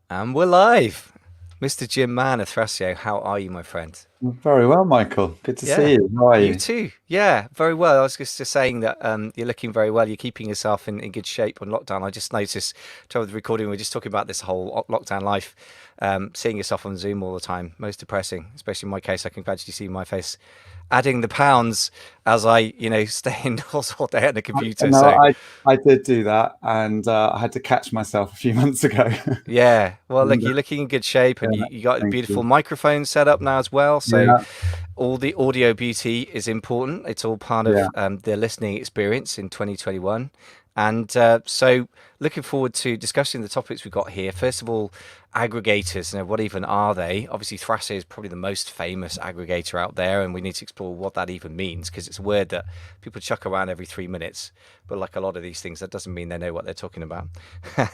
And we're live. Mr. Jim Mann of Thrasio, how are you, my friend? Very well, Michael. Good to see Yeah, you. How are you you? too. Yeah, very well. I was just saying that you're looking very well. You're keeping yourself in good shape on lockdown. I just noticed, trouble with the recording, we're just talking about this whole lockdown life, seeing yourself on Zoom all the time. Most depressing, especially in my case. I can gradually see my face adding the pounds as I, stay indoors all day at the computer. No, So, I did do that, and I had to catch myself a few months ago. yeah, well, look, And, you're looking in good shape and yeah, you got a thank beautiful you. microphone set up now as well. So, Yeah, all the audio beauty is important. It's all part yeah. of the listening experience in 2021. And so, looking forward to discussing the topics we've got here. First of all, aggregators. What even are they? Obviously, Thrasio is probably the most famous aggregator out there, and we need to explore what that even means because it's a word that people chuck around every 3 minutes. But like a lot of these things, that doesn't mean they know what they're talking about.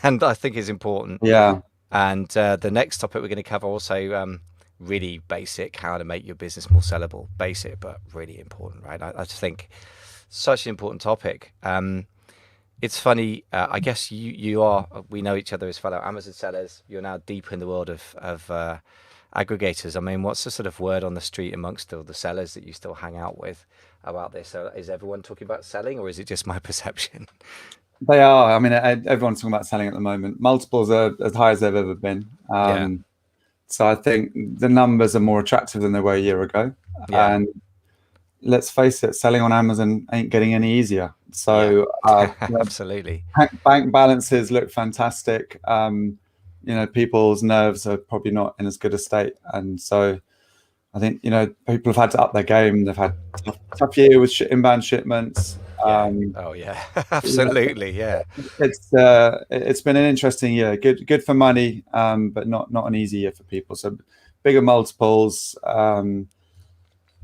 And I think is important. Yeah. And the next topic we're going to cover also really basic, how to make your business more sellable. Basic, but really important, right? I just think such an important topic. It's funny. I guess you are. We know each other as fellow Amazon sellers. You're now deep in the world of aggregators. I mean, what's the sort of word on the street amongst all the sellers that you still hang out with about this? So is everyone talking about selling, or is it just my perception? They are. I mean, everyone's talking about selling at the moment. Multiples are as high as they've ever been. Yeah, So I think the numbers are more attractive than they were a year ago. yeah, And let's face it, selling on Amazon ain't getting any easier. yeah. So Absolutely. bank balances look fantastic. People's nerves are probably not in as good a state, and so I think people have had to up their game. They've had tough year with inbound shipments. Yeah. Oh, yeah. Absolutely. Yeah. It's been an interesting year. Good for money, but not an easy year for people. So bigger multiples,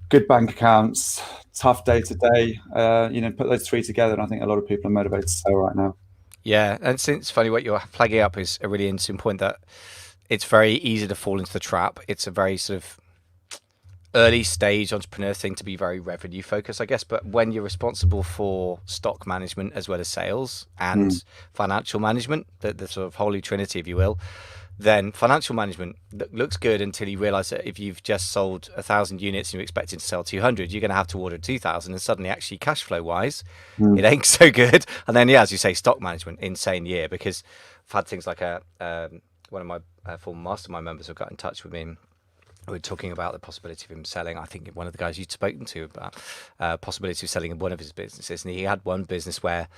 good bank accounts, tough day to day. Put those three together, and I think a lot of people are motivated to sell right now. Yeah. And since funny, what you're flagging up is a really interesting point that it's very easy to fall into the trap. It's a very sort of early stage entrepreneur thing to be very revenue focused, I guess. But when you're responsible for stock management as well as sales and financial management, the sort of holy trinity, if you will, then financial management looks good until you realize that if you've just sold 1,000 units and you're expecting to sell 200, you're going to have to order 2,000, and suddenly actually cash flow wise it ain't so good. And then, yeah, as you say, stock management, insane year, because I've had things like one of my former mastermind members have got in touch with me, and we're talking about the possibility of him selling. I think one of the guys you'd spoken to about possibility of selling one of his businesses, and he had one business where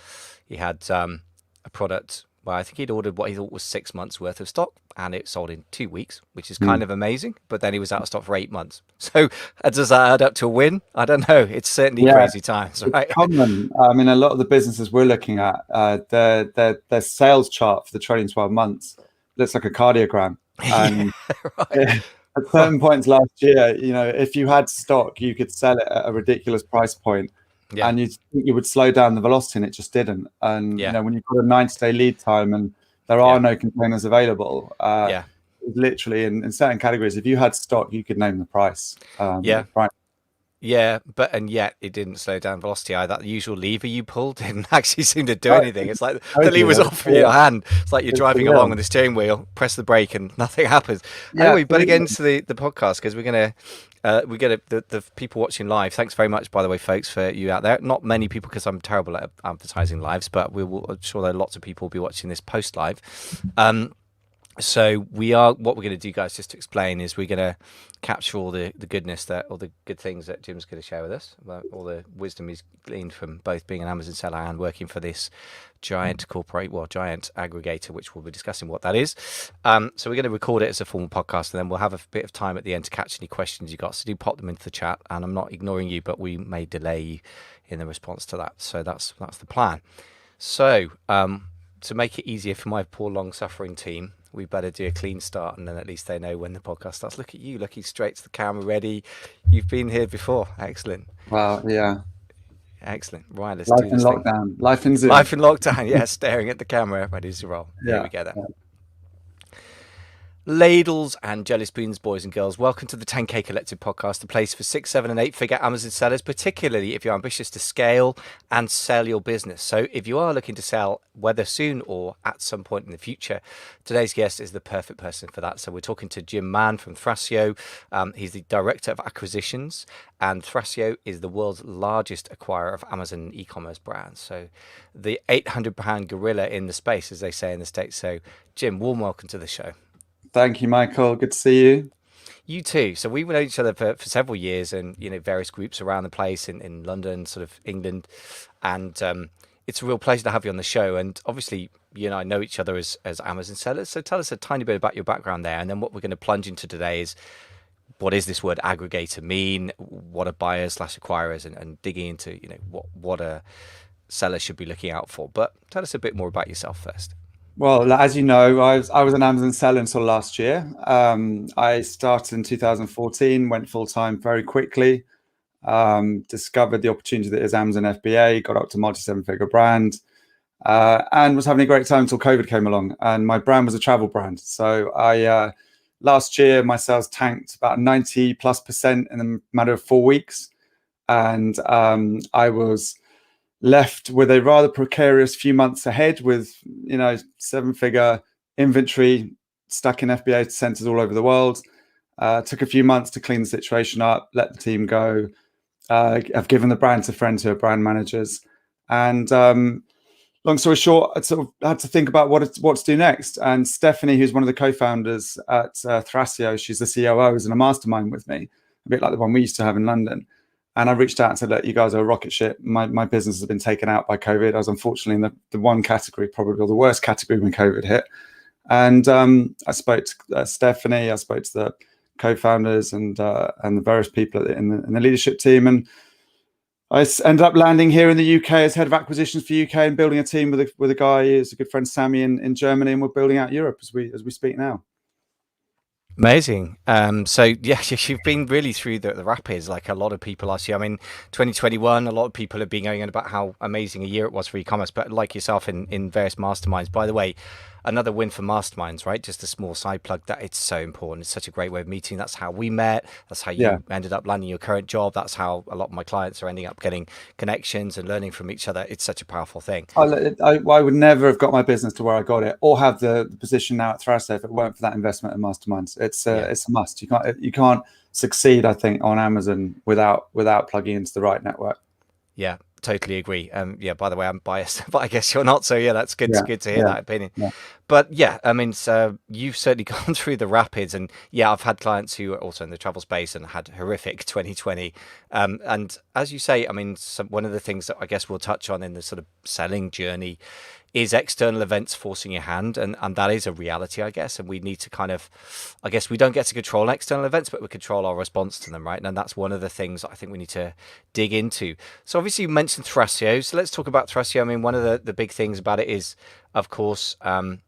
he had a product. Well, I think he'd ordered what he thought was 6 months worth of stock, and it sold in 2 weeks, which is kind of amazing. But then he was out of stock for 8 months. So does that add up to a win? I don't know. It's certainly Yeah, crazy times, right? common. I mean, a lot of the businesses we're looking at, their sales chart for the trailing 12 months looks like a cardiogram. Yeah, And right. at certain points last year, if you had stock, you could sell it at a ridiculous price point, Yeah, and you would slow down the velocity, and it just didn't. And yeah, when you've got a 90-day lead time and there are yeah, no containers available, yeah. literally in certain categories, if you had stock, you could name the price. Yeah, Right. yeah, and yet it didn't slow down velocity either. That usual lever you pulled didn't actually seem to do anything. It's like the Totally. lever's off your hand. It's like you're It's driving along real. with the steering wheel, press the brake, and nothing happens. Yeah, Anyway, but again absolutely. to the podcast, because we get the people watching live. Thanks very much, by the way, folks, for you out there. Not many people, because I'm terrible at advertising lives, but I'm sure there are lots of people will be watching this post live. So what we're going to do, guys, just to explain, is we're going to capture all the goodness, all the good things that Jim's going to share with us, all the wisdom he's gleaned from both being an Amazon seller and working for this giant aggregator, which we'll be discussing what that is. So we're going to record it as a formal podcast, and then we'll have a bit of time at the end to catch any questions you got. So do pop them into the chat, and I'm not ignoring you, but we may delay you in the response to that. So that's the plan. So to make it easier for my poor long-suffering team, we better do a clean start, and then at least they know when the podcast starts. Look at you, looking straight to the camera, ready. You've been here before. Excellent. Wow. Yeah. Excellent. Right, let's Life do in this thing. lockdown. Life in Zoom. Life in lockdown. Yeah, staring at the camera, ready to roll. Here Yeah. we go then. Ladles and jelly spoons, boys and girls, welcome to the 10K Collective podcast, the place for 6, 7, and 8-figure Amazon sellers, particularly if you're ambitious to scale and sell your business. So if you are looking to sell, whether soon or at some point in the future, today's guest is the perfect person for that. So we're talking to Jim Mann from Thrasio. He's the Director of Acquisitions, and Thrasio is the world's largest acquirer of Amazon e-commerce brands. So the 800-pound gorilla in the space, as they say in the States. So Jim, warm welcome to the show. Thank you, Michael. Good to see you. You too. So we've known each other for several years, and various groups around the place in London, sort of England, and it's a real pleasure to have you on the show. And obviously, you and I know each other as Amazon sellers. So tell us a tiny bit about your background there, and then what we're going to plunge into today is what does this word aggregator mean? What are buyers/acquirers, and digging into what a seller should be looking out for. But tell us a bit more about yourself first. Well, as you know, I was an Amazon seller until last year. I started in 2014, went full time very quickly, discovered the opportunity that is Amazon FBA, got up to multi-seven-figure brand, and was having a great time until COVID came along. And my brand was a travel brand. So last year, my sales tanked about 90+% in a matter of 4 weeks. And I was left with a rather precarious few months ahead with, seven-figure inventory stuck in FBA centers all over the world. Took a few months to clean the situation up, let the team go. I've given the brand to friends who are brand managers. And long story short, I sort of had to think about what to do next. And Stephanie, who's one of the co-founders at Thrasio, she's the COO, is in a mastermind with me, a bit like the one we used to have in London. And I reached out and said, look, you guys are a rocket ship. My business has been taken out by COVID. I was unfortunately in the one category, probably the worst category when COVID hit. And I spoke to Stephanie, I spoke to the co-founders and the various people in the leadership team. And I ended up landing here in the UK as head of acquisitions for UK and building a team with a guy who's a good friend, Sammy, in Germany. And we're building out Europe as we speak now. Amazing. So yeah, you've been really through the rapids like a lot of people last year. I mean, 2021, a lot of people have been going on about how amazing a year it was for e-commerce, but like yourself in various masterminds. By the way, another win for masterminds, right? Just a small side plug that it's so important. It's such a great way of meeting. That's how we met. That's how you ended up landing your current job. That's how a lot of my clients are ending up getting connections and learning from each other. It's such a powerful thing. I would never have got my business to where I got it or have the position now at Thrasio if it weren't for that investment in masterminds. It's a must. You can't succeed, I think, on Amazon without plugging into the right network. Yeah, totally agree. Yeah, by the way, I'm biased, but I guess you're not. So yeah, that's good. It's good to hear that opinion. Yeah. But yeah, I mean, so you've certainly gone through the rapids, and yeah, I've had clients who are also in the travel space and had horrific 2020. And as you say, I mean, one of the things that I guess we'll touch on in the sort of selling journey is external events forcing your hand, and that is a reality, I guess, and we need to kind of, I guess we don't get to control external events, but we control our response to them, right? And that's one of the things I think we need to dig into. So obviously you mentioned Thrasio, so let's talk about Thrasio. I mean, one of the big things about it is, of course, we'll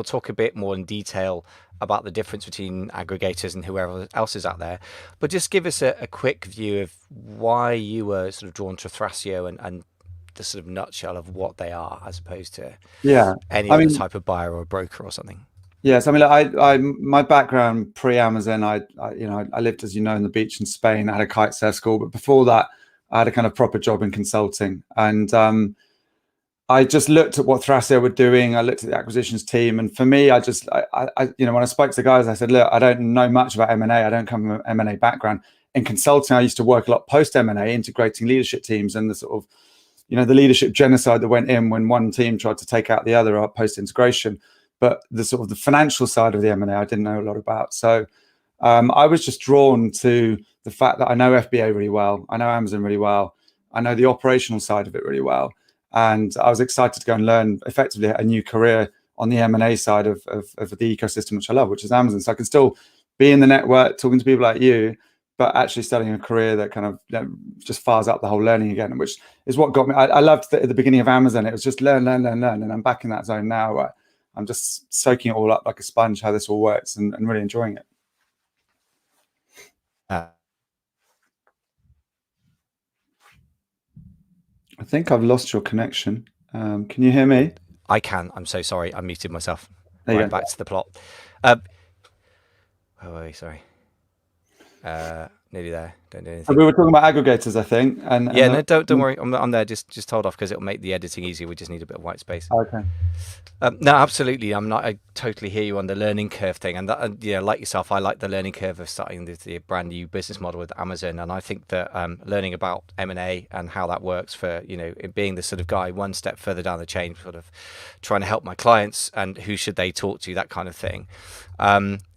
talk a bit more in detail about the difference between aggregators and whoever else is out there, but just give us a quick view of why you were sort of drawn to Thrasio and the sort of nutshell of what they are, as opposed to any other type of buyer or broker or something. Yes, I mean, I my background pre-Amazon, I lived, as you know, on the beach in Spain. I had a kite surf school, but before that, I had a kind of proper job in consulting, and I just looked at what Thrasio were doing. I looked at the acquisitions team, and for me, I when I spoke to the guys, I said, look, I don't know much about M&A. I don't come from an M&A background. In consulting, I used to work a lot post M&A, integrating leadership teams and the sort of the leadership genocide that went in when one team tried to take out the other post integration. But the sort of the financial side of the M&A, I didn't know a lot about. So I was just drawn to the fact that I know FBA really well. I know Amazon really well. I know the operational side of it really well. And I was excited to go and learn effectively a new career on the M&A side of the ecosystem, which I love, which is Amazon. So I can still be in the network, talking to people like you, but actually studying a career that kind of just fires up the whole learning again, which is what got me. I loved at the beginning of Amazon. It was just learn. And I'm back in that zone now where I'm just soaking it all up like a sponge, how this all works, and really enjoying it. I think I've lost your connection. Can you hear me? I can. I'm so sorry. I muted myself. you right go. back to the plot. Where were we? Sorry. Nearly there. Don't do So anything. we were talking about aggregators, I think, Yeah, no, don't worry. I'm there. Just hold off because it'll make the editing easier. We just need a bit of white space. okay. No, absolutely. I totally hear you on the learning curve thing, and that, yeah, like yourself, I like the learning curve of starting the brand new business model with Amazon, and I think that learning about M&A and how that works for it being the sort of guy one step further down the chain, sort of trying to help my clients and who should they talk to, that kind of thing.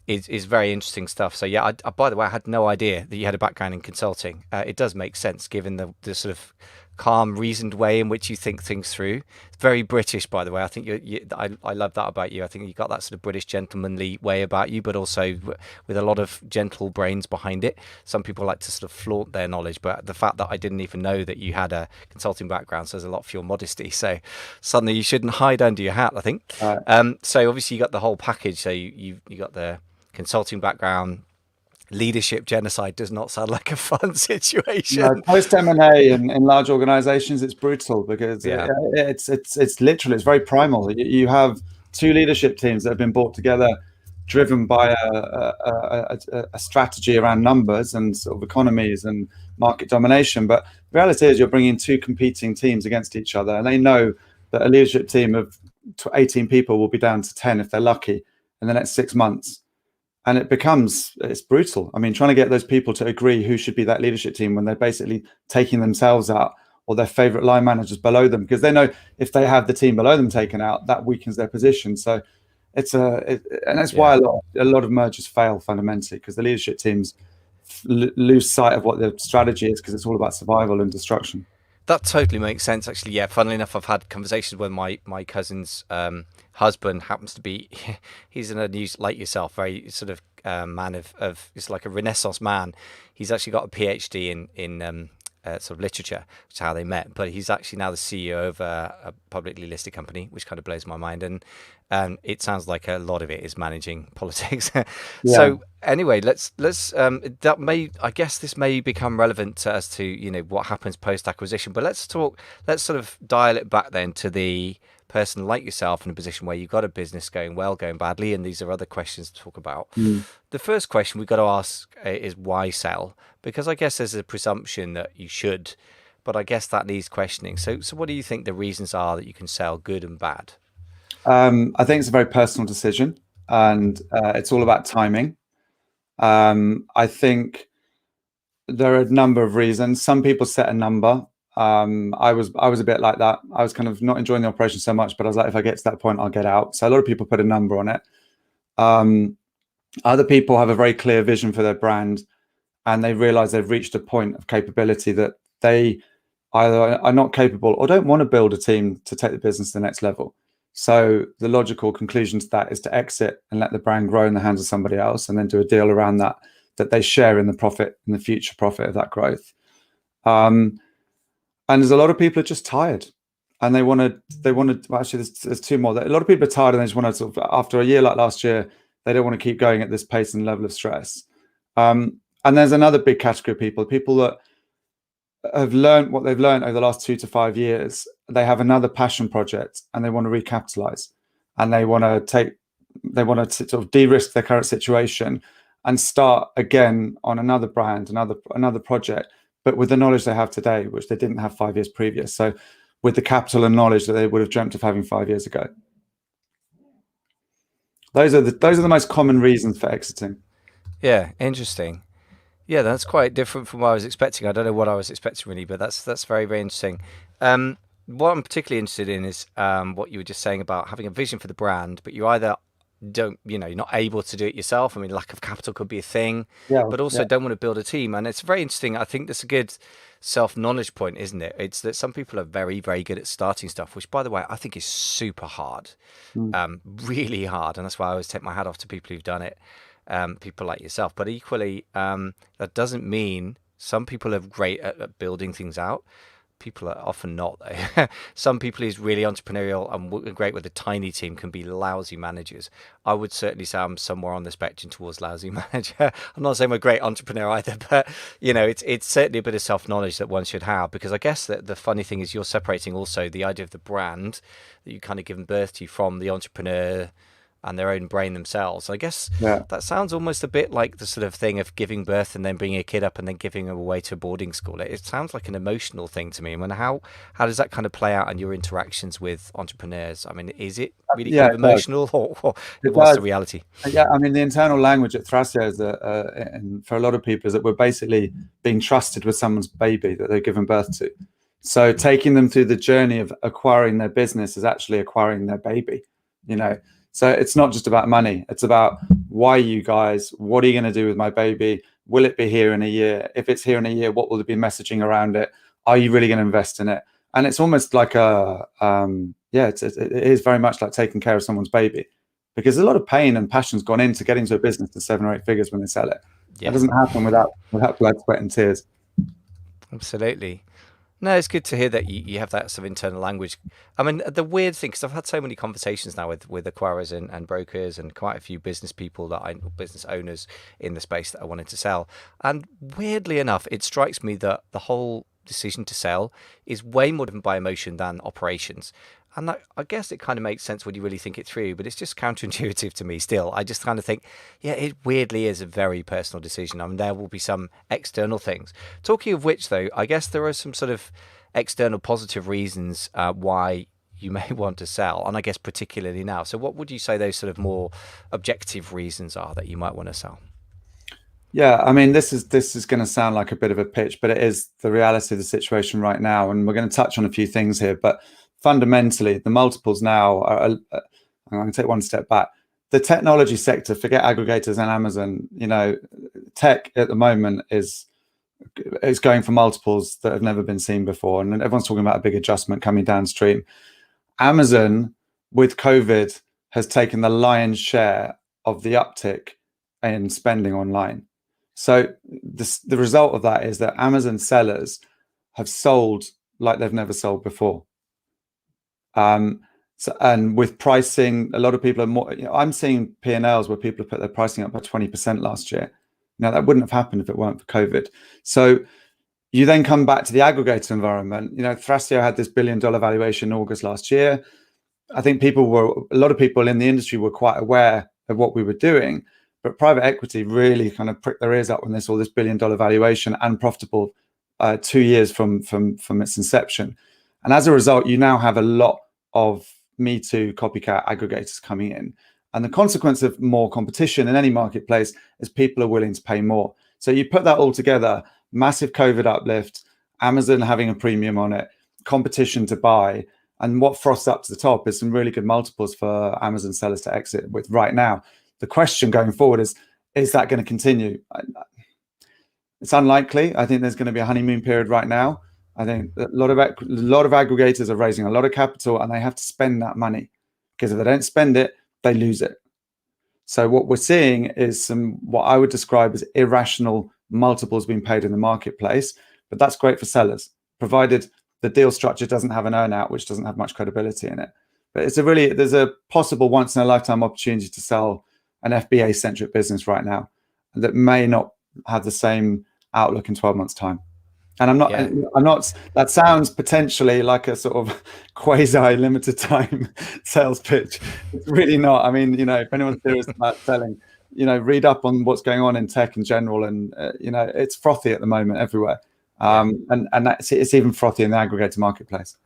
Is very interesting stuff. So yeah, by the way, I had no idea that you had a background in consulting. It does make sense given the sort of calm, reasoned way in which you think things through. It's very British, by the way. I think I love that about you. I think you got that sort of British gentlemanly way about you, but also with a lot of gentle brains behind it. Some people like to sort of flaunt their knowledge, but the fact that I didn't even know that you had a consulting background says a lot for your modesty. So suddenly you shouldn't hide under your hat, I think. So obviously you got the whole package. So you got the consulting background. Leadership genocide does not sound like a fun situation. No, post M&A in large organizations, it's brutal because Yeah. it's literally, it's very primal. You have two leadership teams that have been brought together, driven by a strategy around numbers and sort of economies and market domination. But the reality is you're bringing two competing teams against each other, and they know that a leadership team of 18 people will be down to 10 if they're lucky in the next 6 months. And it's brutal. I mean, trying to get those people to agree who should be that leadership team when they're basically taking themselves out or their favorite line managers below them, because they know if they have the team below them taken out, that weakens their position. So and that's why a lot of mergers fail fundamentally, because the leadership teams lose sight of what the strategy is, because it's all about survival and destruction. That totally makes sense, actually. Yeah, funnily enough, I've had conversations with my cousin's husband. Happens to be, he's in a news like yourself, very sort of man of it's like a Renaissance man. He's actually got a PhD in sort of literature, which is how they met. But he's actually now the CEO of a publicly listed company, which kind of blows my mind. And it sounds like a lot of it is managing politics. So anyway, let's I guess this may become relevant as to what happens post acquisition. But let's sort of dial it back then to the person like yourself in a position where you've got a business going well, going badly, and these are other questions to talk about. The first question we've got to ask is why sell? Because I guess there's a presumption that you should, but I guess that needs questioning. So what do you think the reasons are that you can sell, good and bad? I think it's a very personal decision, and it's all about timing. I think there are a number of reasons. Some people set a number. I was a bit like that. I was kind of not enjoying the operation so much, but I was like, if I get to that point, I'll get out. So a lot of people put a number on it. Other people have a very clear vision for their brand, and they realize they've reached a point of capability that they either are not capable or don't want to build a team to take the business to the next level. So the logical conclusion to that is to exit and let the brand grow in the hands of somebody else, and then do a deal around that they share in the profit, in the future profit of that growth. And there's a lot of people are just tired, and they want to. Well, actually, there's two more. A lot of people are tired, and they just want to sort of, after a year like last year, they don't want to keep going at this pace and level of stress. And there's another big category of people that have learned what they've learned over the last 2 to 5 years. They have another passion project, and they want to recapitalize, and they want to sort of de-risk their current situation and start again on another brand, another project, but with the knowledge they have today, which they didn't have 5 years previous. So with the capital and knowledge that they would have dreamt of having 5 years ago. Those are the most common reasons for exiting. Yeah, interesting. Yeah, that's quite different from what I was expecting. I don't know what I was expecting really, but that's very, very interesting. What I'm particularly interested in is what you were just saying about having a vision for the brand, but you either you're not able to do it yourself. I mean, lack of capital could be a thing, but also don't want to build a team. And it's very interesting. I think that's a good self-knowledge point, isn't it? It's that some people are very, very good at starting stuff, which, by the way, I think is super hard, really hard. And that's why I always take my hat off to people who've done it, people like yourself. But equally, that doesn't mean some people are great at building things out. People are often not, though. Some people who's really entrepreneurial and great with a tiny team can be lousy managers. I would certainly say I'm somewhere on the spectrum towards lousy manager. I'm not saying I'm a great entrepreneur either, but it's certainly a bit of self-knowledge that one should have, because I guess that the funny thing is you're separating also the idea of the brand that you kind of given birth to from the entrepreneur and their own brain themselves. I guess Yeah. that sounds almost a bit like the sort of thing of giving birth and then bringing a kid up and then giving them away to a boarding school. It sounds like an emotional thing to me. I mean, how does that kind of play out in your interactions with entrepreneurs? I mean, is it really Yeah, kind of it does. emotional, or It what's the does. reality? Yeah, I mean, the internal language at Thrasio is and for a lot of people, is that we're basically being trusted with someone's baby that they've given birth to. So taking them through the journey of acquiring their business is actually acquiring their baby, you know. So it's not just about money. It's about, why you guys, what are you going to do with my baby? Will it be here in a year? If it's here in a year, what will there be messaging around it? Are you really going to invest in it? And it's almost like it is very much like taking care of someone's baby, because a lot of pain and passion's gone into getting to a business to 7 or 8 figures when they sell it. Yeah, That doesn't happen without blood, sweat, and tears. absolutely. No, it's good to hear that you have that sort of internal language. I mean, the weird thing, because I've had so many conversations now with acquirers and brokers and quite a few business people business owners in the space that I wanted to sell. And weirdly enough, it strikes me that the whole decision to sell is way more driven by emotion than operations. And I guess it kind of makes sense when you really think it through, but it's just counterintuitive to me still. I just kind of think, yeah, it weirdly is a very personal decision. I mean, there will be some external things. Talking of which, though, I guess there are some sort of external positive reasons why you may want to sell, and I guess particularly now. So what would you say those sort of more objective reasons are that you might want to sell? Yeah, I mean, this is going to sound like a bit of a pitch, but it is the reality of the situation right now. And we're going to touch on a few things here, but fundamentally, the multiples now are. I'm going to take one step back. The technology sector, forget aggregators and Amazon. You know, tech at the moment is going for multiples that have never been seen before, and everyone's talking about a big adjustment coming downstream. Amazon, with COVID, has taken the lion's share of the uptick in spending online. So the result of that is that Amazon sellers have sold like they've never sold before. And with pricing, a lot of people are more. You know, I'm seeing P&Ls where people have put their pricing up by 20% last year. Now that wouldn't have happened if it weren't for COVID. So you then come back to the aggregator environment. You know, Thrasio had this $1 billion valuation in August last year. I think a lot of people in the industry were quite aware of what we were doing, but private equity really kind of pricked their ears up when they saw this $1 billion valuation and profitable 2 years from its inception. And as a result, you now have a lot of Me Too copycat aggregators coming in. And the consequence of more competition in any marketplace is people are willing to pay more. So you put that all together, massive COVID uplift, Amazon having a premium on it, competition to buy. And what frosts up to the top is some really good multiples for Amazon sellers to exit with right now. The question going forward is that going to continue? It's unlikely. I think there's going to be a honeymoon period right now. I think a lot of aggregators are raising a lot of capital, and they have to spend that money, because if they don't spend it, they lose it. So what we're seeing is what I would describe as irrational multiples being paid in the marketplace, but that's great for sellers, provided the deal structure doesn't have an earn-out, which doesn't have much credibility in it. But there's a possible once-in-a-lifetime opportunity to sell an FBA-centric business right now that may not have the same outlook in 12 months' time. And I'm not. That sounds potentially like a sort of quasi-limited time sales pitch. It's really not. I mean, you know, if anyone's serious about selling, you know, read up on what's going on in tech in general, and you know, it's frothy at the moment everywhere. And it's even frothy in the aggregator marketplace.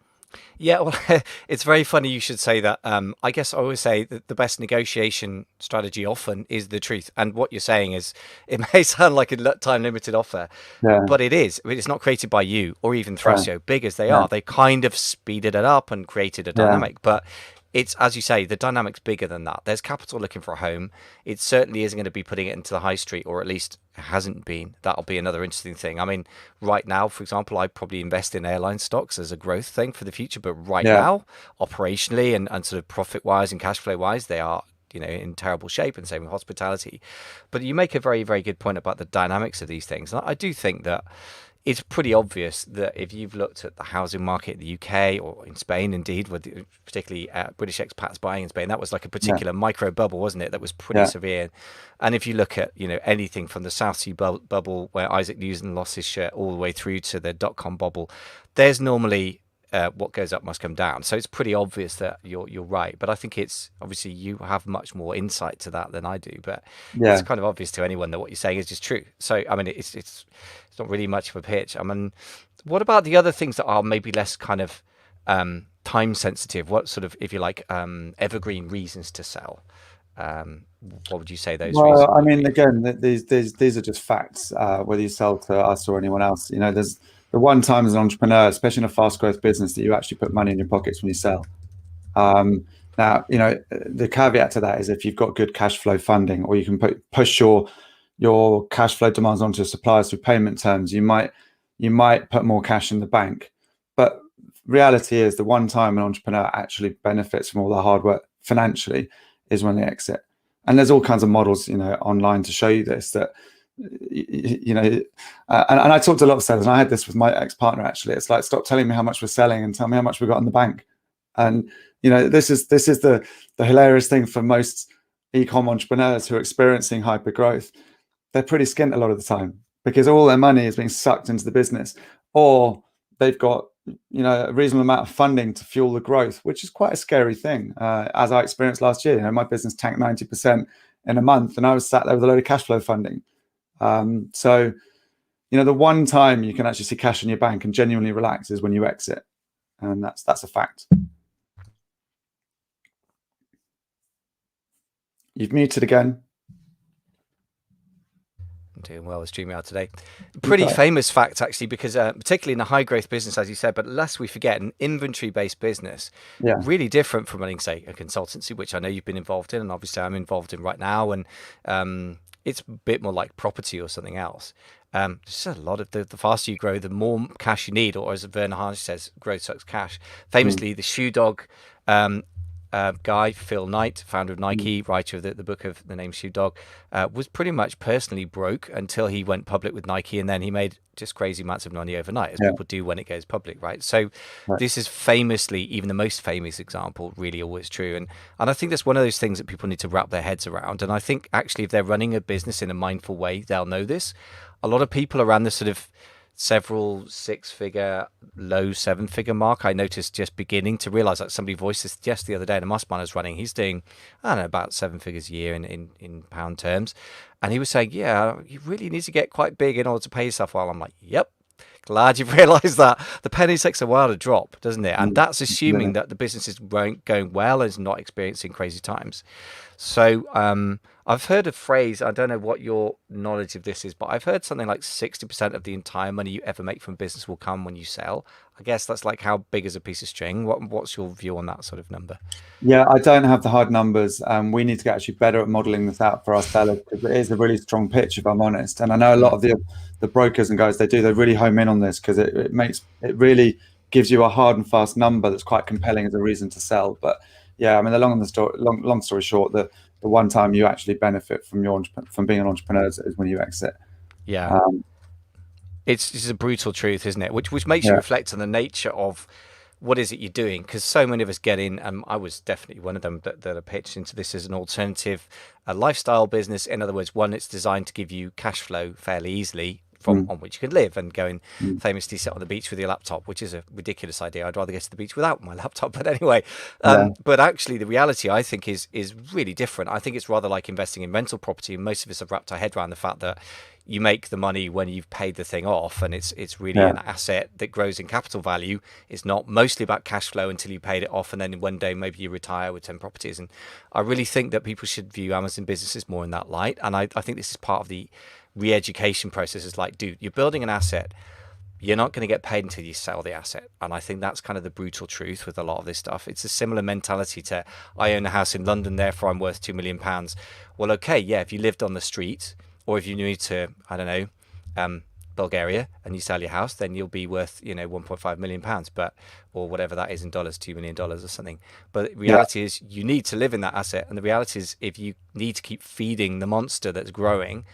Yeah, well, it's very funny you should say that. I guess I always say that the best negotiation strategy often is the truth. And what you're saying is, it may sound like a time limited offer, but it is. I mean, it's not created by you or even Thrasio, big as they are. They kind of speeded it up and created a dynamic. But it's, as you say, the dynamic's bigger than that. There's capital looking for a home. It certainly isn't going to be putting it into the high street, or at least hasn't been. That'll be another interesting thing. I mean, right now, for example, I probably invest in airline stocks as a growth thing for the future. But right now, operationally and sort of profit-wise and cash flow-wise, they are, you know, in terrible shape, and same with hospitality. But you make a very, very good point about the dynamics of these things. And I do think that it's pretty obvious that if you've looked at the housing market in the UK or in Spain, indeed, with particularly British expats buying in Spain, that was like a particular micro bubble, wasn't it? That was pretty severe. And if you look at, you know, anything from the South Sea bubble where Isaac Newton lost his shirt all the way through to the dot-com bubble, there's normally what goes up must come down. So it's pretty obvious that you're right. But I think it's obviously you have much more insight to that than I do. But it's kind of obvious to anyone that what you're saying is just true. So I mean, it's not really much of a pitch. I mean, what about the other things that are maybe less kind of time sensitive? What sort of, if you like, evergreen reasons to sell? What would you say those reasons? Well, I mean, again, these are just facts. Whether you sell to us or anyone else, there's the one time as an entrepreneur, especially in a fast growth business, that you actually put money in your pockets when you sell. Now, the caveat to that is if you've got good cash flow funding, or you can push your cash flow demands onto your suppliers through payment terms, you might put more cash in the bank. But reality is, the one time an entrepreneur actually benefits from all the hard work financially is when they exit. And there's all kinds of models, online to show you this, that, and I talked to a lot of sellers, and I had this with my ex-partner, actually. It's like, stop telling me how much we're selling and tell me how much we got in the bank. And, this is the hilarious thing for most e-com entrepreneurs who are experiencing hyper growth. They're pretty skint a lot of the time because all their money is being sucked into the business, or they've got a reasonable amount of funding to fuel the growth, which is quite a scary thing. As I experienced last year, my business tanked 90% in a month, and I was sat there with a load of cash flow funding. So, the one time you can actually see cash in your bank and genuinely relax is when you exit, and that's a fact. You've muted again. Doing well with StreamYard today. Pretty famous fact, actually, because particularly in a high growth business, as you said, but lest we forget, an inventory based business, really different from running, say, a consultancy, which I know you've been involved in, and obviously I'm involved in right now, and it's a bit more like property or something else. Just a lot of the faster you grow, the more cash you need, or as Werner Harnisch says, growth sucks cash. Famously, the shoe dog guy, Phil Knight, founder of Nike, writer of the book of the name Shoe Dog, was pretty much personally broke until he went public with Nike, and then he made just crazy amounts of money overnight, as people do when it goes public, right? So this is famously, even the most famous example, really always true. And I think that's one of those things that people need to wrap their heads around. And I think actually if they're running a business in a mindful way, they'll know this. A lot of people around the sort of several six-figure, low seven-figure mark, I noticed just beginning to realize that somebody voiced this just the other day in a mastermind I was running. He's doing, I don't know, about 7 figures a year in pound terms. And he was saying, yeah, you really need to get quite big in order to pay yourself well. I'm like, yep. Glad you've realized that. The penny takes a while to drop, doesn't it? And that's assuming that the business is going well and is not experiencing crazy times. So I've heard a phrase, I don't know what your knowledge of this is, but I've heard something like 60% of the entire money you ever make from business will come when you sell. I guess that's like how big is a piece of string. What's your view on that sort of number? Yeah, I don't have the hard numbers. We need to get actually better at modeling this out for our sellers, because it is a really strong pitch, if I'm honest. And I know a lot of the brokers and guys, they really home in on this, because it really gives you a hard and fast number that's quite compelling as a reason to sell. But yeah, I mean, long story short, the one time you actually benefit from being an entrepreneur is when you exit. Yeah. It's a brutal truth, isn't it? Which makes you reflect on the nature of what is it you're doing, because so many of us get in, and I was definitely one of them that are pitched into this as an alternative, a lifestyle business. In other words, one it's designed to give you cash flow fairly easily on which you can live, and go and famously sit on the beach with your laptop, which is a ridiculous idea. I'd rather go to the beach without my laptop, but anyway. But actually the reality, I think, is really different. I think it's rather like investing in rental property, and most of us have wrapped our head around the fact that you make the money when you've paid the thing off, and it's really an asset that grows in capital value. It's not mostly about cash flow until you paid it off, and then one day maybe you retire with 10 properties. And I really think that people should view Amazon businesses more in that light. And I think this is part of the re-education process. Is like, dude, you're building an asset. You're not going to get paid until you sell the asset. And I think that's kind of the brutal truth with a lot of this stuff. It's a similar mentality to, I own a house in London, therefore I'm worth £2 million. Well, okay, yeah, if you lived on the street, or if you moved to, I don't know, Bulgaria, and you sell your house, then you'll be worth, £1.5 million, or whatever that is in dollars, $2 million or something. But the reality is you need to live in that asset. And the reality is, if you need to keep feeding the monster that's growing,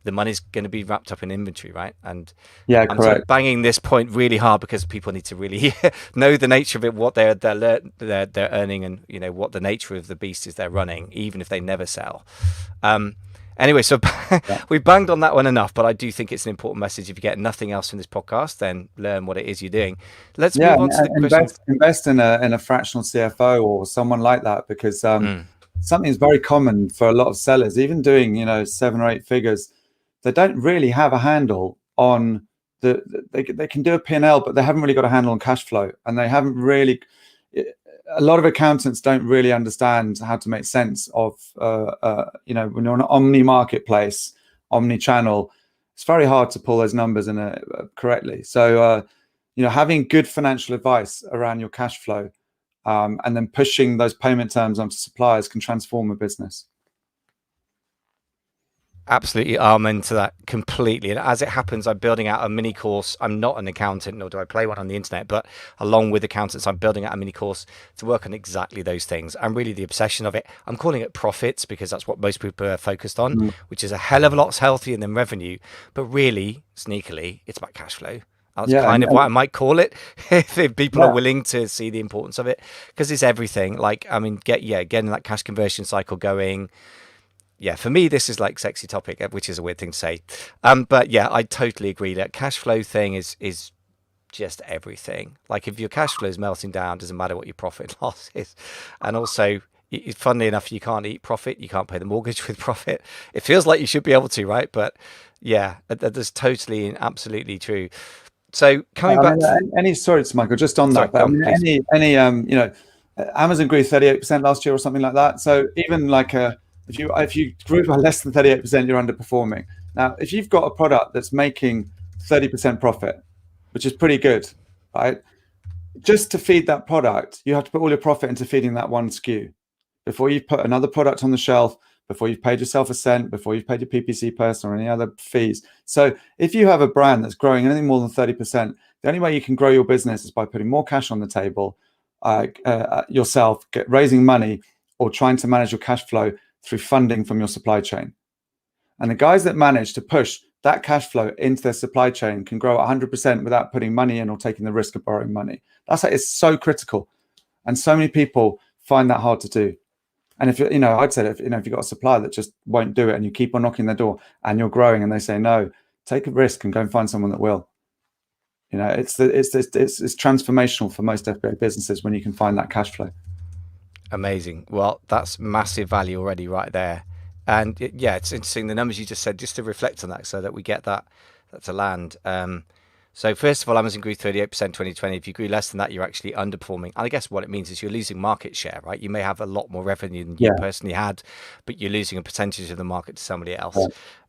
the money's going to be wrapped up in inventory, right? And I'm sort of banging this point really hard because people need to really know the nature of it, what they're earning, and what the nature of the beast is they're running, even if they never sell. Anyway, so Yeah. we banged on that one enough, but I do think it's an important message. If you get nothing else from this podcast, then learn what it is you're doing. Let's Yeah, move on to the question. invest in a fractional CFO or someone like that, because something is very common for a lot of sellers, even doing 7 or 8 figures. They don't really have a handle on they can do a P&L, but they haven't really got a handle on cash flow, and they haven't really. A lot of accountants don't really understand how to make sense of when you're an omni marketplace, omni channel. It's very hard to pull those numbers in correctly. So having good financial advice around your cash flow, and then pushing those payment terms onto suppliers can transform a business. Absolutely, I'm into that completely. And as it happens, I'm building out a mini course. I'm not an accountant, nor do I play one on the internet, but along with accountants, I'm building out a mini course to work on exactly those things. And really the obsession of it, I'm calling it profits because that's what most people are focused on, which is a hell of a lot healthier than revenue. But really, sneakily, it's about cash flow. That's kind of what I might call it if people are willing to see the importance of it, because it's everything. Like, I mean, getting that cash conversion cycle going. Yeah, for me, this is like sexy topic, which is a weird thing to say. But yeah, I totally agree that cash flow thing is just everything. Like if your cash flow is melting down, doesn't matter what your profit and loss is. And also, funnily enough, you can't eat profit. You can't pay the mortgage with profit. It feels like you should be able to, right? But yeah, that's totally and absolutely true. So coming back to sorry, Michael, just on that. Amazon grew 38% last year or something like that. So even like if you grew by less than 38%, you're underperforming. Now, if you've got a product that's making 30% profit, which is pretty good, right? Just to feed that product, you have to put all your profit into feeding that one SKU before you put another product on the shelf, before you've paid yourself a cent, before you've paid your PPC person or any other fees. So if you have a brand that's growing anything more than 30%, the only way you can grow your business is by putting more cash on the table yourself, raising money, or trying to manage your cash flow through funding from your supply chain. And the guys that manage to push that cash flow into their supply chain can grow 100% without putting money in or taking the risk of borrowing money. It's so critical. And so many people find that hard to do. And if I'd say if you've got a supplier that just won't do it and you keep on knocking their door and you're growing and they say no, take a risk and go and find someone that will. It's transformational for most FBA businesses when you can find that cash flow. Amazing. Well, that's massive value already right there. And yeah, it's interesting the numbers you just said, just to reflect on that so that we get that to land. So first of all, Amazon grew 38% 2020. If you grew less than that, you're actually underperforming. And I guess what it means is you're losing market share, right? You may have a lot more revenue than you personally had, but you're losing a percentage of the market to somebody else.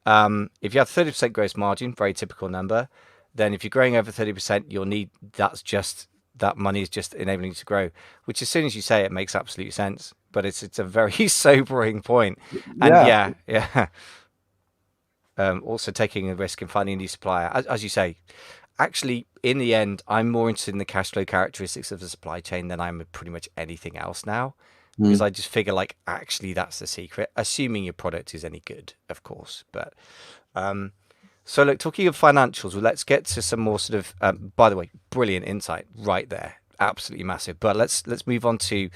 If you have 30% gross margin, very typical number, then if you're growing over 30%, that money is just enabling you to grow, which as soon as you say it makes absolute sense, but it's a very sobering point. And also taking a risk and finding a new supplier, as you say. Actually, in the end, I'm more interested in the cash flow characteristics of the supply chain than I'm pretty much anything else now, because I just figure actually that's the secret, assuming your product is any good, of course. But so look, talking of financials, well, let's get to some more sort of, by the way, brilliant insight right there. Absolutely massive. But let's move on to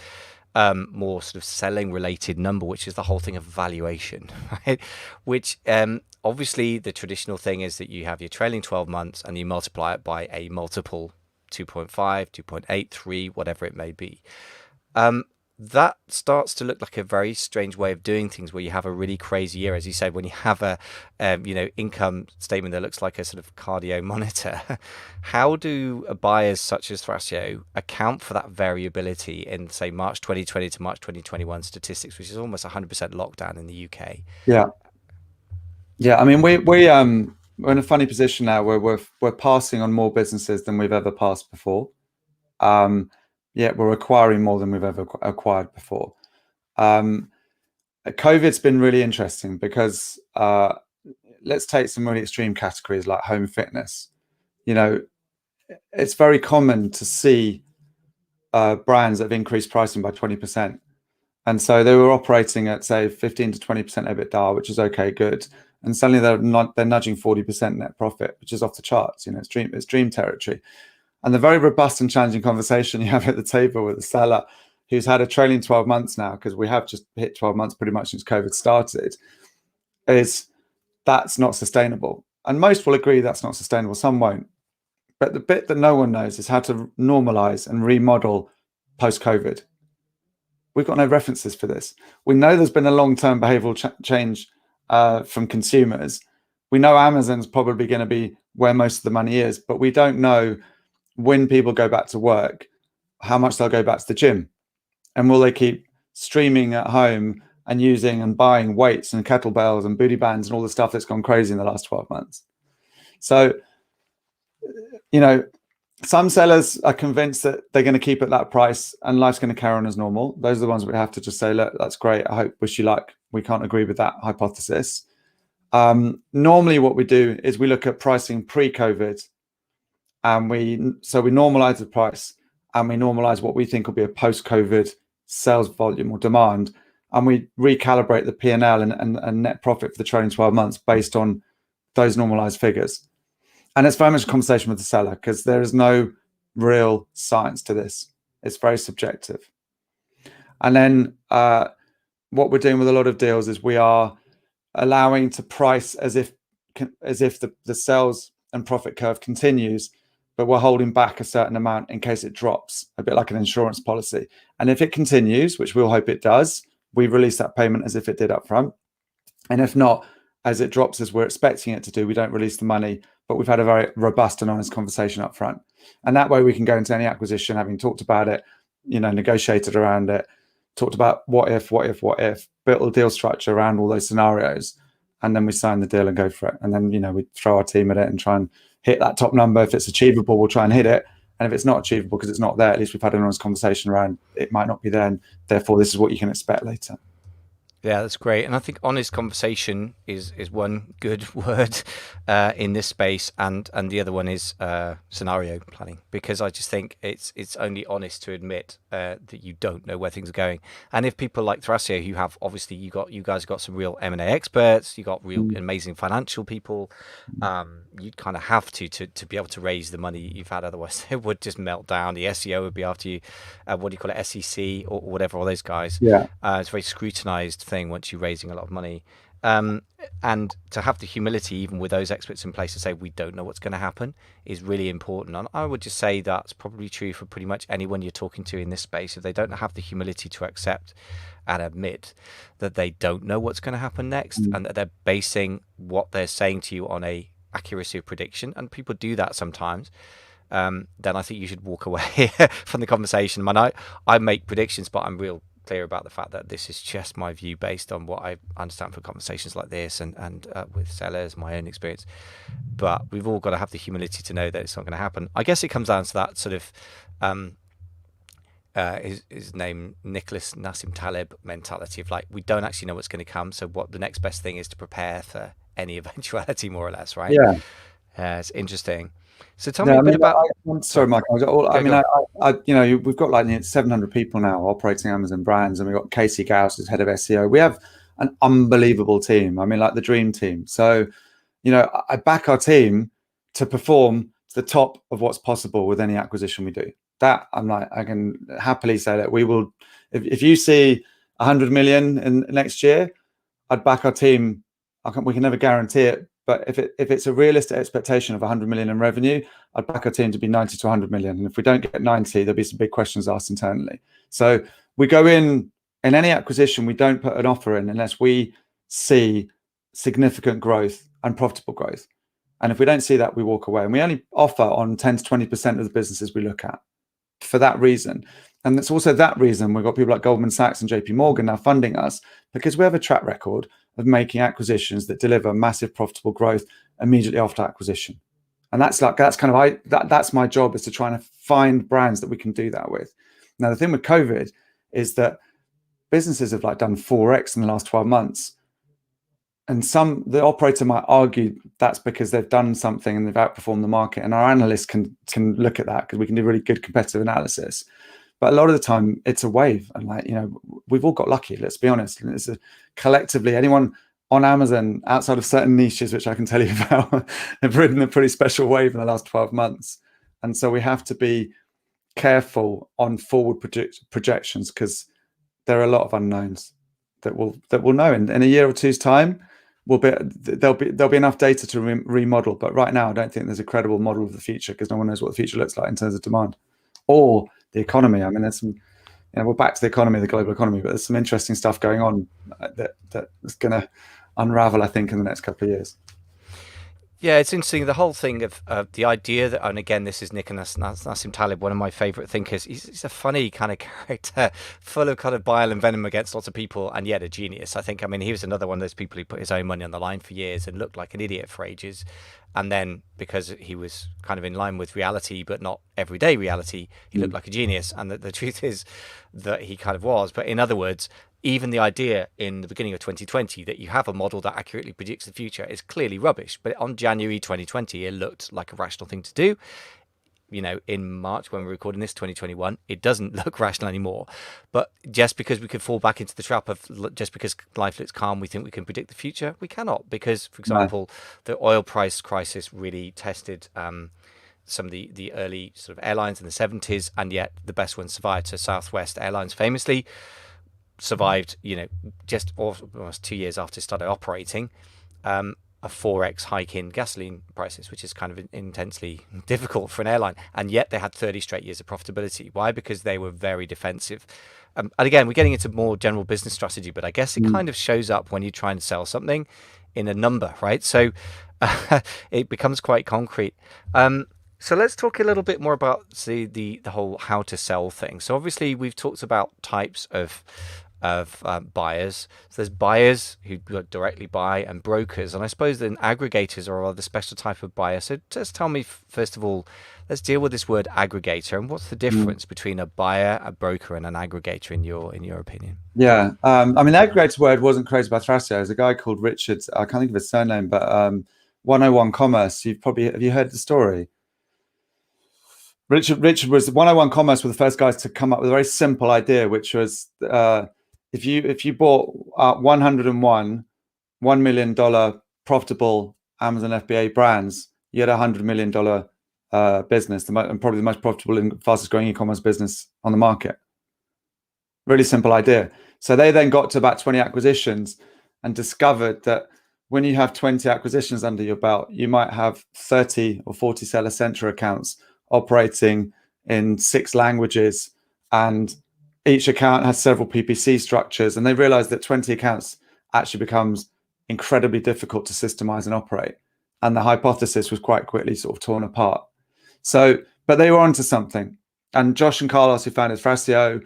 more sort of selling related number, which is the whole thing of valuation, right? Which obviously the traditional thing is that you have your trailing 12 months and you multiply it by a multiple 2.5, 2.8, 3, whatever it may be. That starts to look like a very strange way of doing things, where you have a really crazy year, as you said, when you have a income statement that looks like a sort of cardio monitor. How do buyers such as Thrasio account for that variability in, say, March 2020 to March 2021 statistics, which is almost 100% lockdown in the UK? Yeah. I mean, we're in a funny position now where we're passing on more businesses than we've ever passed before. We're acquiring more than we've ever acquired before. COVID's been really interesting because let's take some really extreme categories like home fitness. It's very common to see brands that have increased pricing by 20%. And so they were operating at, say, 15 to 20% EBITDA, which is okay, good. And suddenly they're nudging 40% net profit, which is off the charts. It's dream territory. And the very robust and challenging conversation you have at the table with the seller who's had a trailing 12 months now, because we have just hit 12 months pretty much since COVID started, is that's not sustainable. And most will agree that's not sustainable, some won't. But the bit that no one knows is how to normalize and remodel post-COVID. We've got no references for this. We know there's been a long-term behavioral change from consumers. We know Amazon's probably going to be where most of the money is, but we don't know when people go back to work, how much they'll go back to the gym. And will they keep streaming at home and using and buying weights and kettlebells and booty bands and all the stuff that's gone crazy in the last 12 months? So, some sellers are convinced that they're going to keep at that price and life's going to carry on as normal. Those are the ones we have to just say, look, that's great. I hope, wish you luck. We can't agree with that hypothesis. Normally what we do is we look at pricing pre-COVID, and we normalize the price, and we normalize what we think will be a post-COVID sales volume or demand, and we recalibrate the P&L and net profit for the trailing 12 months based on those normalized figures. And it's very much a conversation with the seller, because there is no real science to this. It's very subjective. And then what we're doing with a lot of deals is we are allowing to price as if the sales and profit curve continues, but we're holding back a certain amount in case it drops, a bit like an insurance policy. And if it continues, which we'll hope it does, we release that payment as if it did up front. And if not, as it drops as we're expecting it to do, we don't release the money, but we've had a very robust and honest conversation up front. And that way we can go into any acquisition having talked about it, negotiated around it, talked about what if, built a deal structure around all those scenarios, and then we sign the deal and go for it. And then, we throw our team at it and try and hit that top number. If it's achievable, we'll try and hit it. And if it's not achievable because it's not there, at least we've had an honest conversation around it might not be there, and therefore this is what you can expect later. Yeah, that's great. And I think honest conversation is one good word in this space, and the other one is scenario planning, because I just think it's only honest to admit that you don't know where things are going. And if people like Thrasio, who have obviously you guys got some real M&A experts, you got real amazing financial people, you'd kind of have to be able to raise the money you've had, otherwise it would just melt down. The SEO would be after you. What do you call it, SEC or whatever, all those guys. Yeah, it's a very scrutinized thing once you're raising a lot of money, and to have the humility, even with those experts in place, to say we don't know what's going to happen is really important. And I would just say that's probably true for pretty much anyone you're talking to in this space. If they don't have the humility to accept and admit that they don't know what's going to happen next, and that they're basing what they're saying to you on a accuracy of prediction, and people do that sometimes, then I think you should walk away from the conversation. I make predictions, but I'm real clear about the fact that this is just my view based on what I understand from conversations like this and with sellers, my own experience. But we've all got to have the humility to know that it's not going to happen. I guess it comes down to that sort of his name, Nicholas Nassim Taleb mentality of like, we don't actually know what's going to come, so what the next best thing is to prepare for any eventuality, more or less, right? Yeah. It's interesting. So tell me a bit about. Sorry, Mike. We've got like 700 people now operating Amazon brands, and we've got Casey Gauss as head of SEO. We have an unbelievable team. I mean, like the dream team. So, I back our team to perform to the top of what's possible with any acquisition we do. That I can happily say that we will. If you see 100 million in next year, I'd back our team. We can never guarantee it. But if it's a realistic expectation of 100 million in revenue, I'd back our team to be 90 to 100 million. And if we don't get 90, there'll be some big questions asked internally. So we go in any acquisition, we don't put an offer in unless we see significant growth and profitable growth. And if we don't see that, we walk away. And we only offer on 10 to 20% of the businesses we look at for that reason. And it's also that reason we've got people like Goldman Sachs and JP Morgan now funding us, because we have a track record of making acquisitions that deliver massive profitable growth immediately after acquisition. And that's my job, is to try and find brands that we can do that with. Now, the thing with COVID is that businesses have done 4x in the last 12 months. And the operator might argue that's because they've done something and they've outperformed the market. And our analysts can look at that, because we can do really good competitive analysis. But a lot of the time it's a wave, and we've all got lucky, let's be honest. And it's collectively, anyone on Amazon outside of certain niches, which I can tell you about, have ridden a pretty special wave in the last 12 months. And so we have to be careful on forward projections, because there are a lot of unknowns that we'll know in a year or two's time. there'll be enough data to remodel. But right now, I don't think there's a credible model of the future because no one knows what the future looks like in terms of demand or the economy. I mean, there's some, we're back to the economy, the global economy, but there's some interesting stuff going on that is going to unravel, I think, in the next couple of years. Yeah, it's interesting. The whole thing of the idea that, and again, this is Nick and Nassim Taleb, one of my favorite thinkers. He's a funny kind of character, full of kind of bile and venom against lots of people, and yet a genius. I mean, he was another one of those people who put his own money on the line for years and looked like an idiot for ages. And then because he was kind of in line with reality, but not everyday reality, he looked like a genius. And the truth is that he kind of was. But in other words, even the idea in the beginning of 2020 that you have a model that accurately predicts the future is clearly rubbish. But on January 2020, it looked like a rational thing to do. In March, when we're recording this, 2021, it doesn't look rational anymore. But just because we could fall back into the trap of just because life looks calm, we think we can predict the future, we cannot. Because, for example, the oil price crisis really tested some of the early sort of airlines in the 70s, and yet the best ones survived. So Southwest Airlines famously survived, just almost 2 years after it started operating, a 4x hike in gasoline prices, which is kind of intensely difficult for an airline. And yet they had 30 straight years of profitability. Why? Because they were very defensive. And again, we're getting into more general business strategy, but I guess it kind of shows up when you try and sell something in a number, right? So it becomes quite concrete. So let's talk a little bit more about the whole how to sell thing. So obviously we've talked about types of buyers. So there's buyers who directly buy and brokers, and I suppose then aggregators are a special type of buyer. So just tell me, first of all, let's deal with this word aggregator, and what's the difference between a buyer, a broker, and an aggregator in your opinion? Yeah, I mean, the aggregator word wasn't created by Thrasio. There's a guy called Richard. I can't think of his surname, but 101 Commerce. Have you heard the story? Richard was 101 Commerce were the first guys to come up with a very simple idea, which was if you bought 101 $1 million profitable Amazon FBA brands, you had $100 million business, and probably the most profitable and fastest growing e-commerce business on the market. Really simple idea. So they then got to about 20 acquisitions and discovered that when you have 20 acquisitions under your belt, you might have 30 or 40 seller center accounts operating in 6 languages, and each account has several PPC structures. And they realized that 20 accounts actually becomes incredibly difficult to systemize and operate. And the hypothesis was quite quickly sort of torn apart. So, but they were onto something. And Josh and Carlos, who founded Thrasio,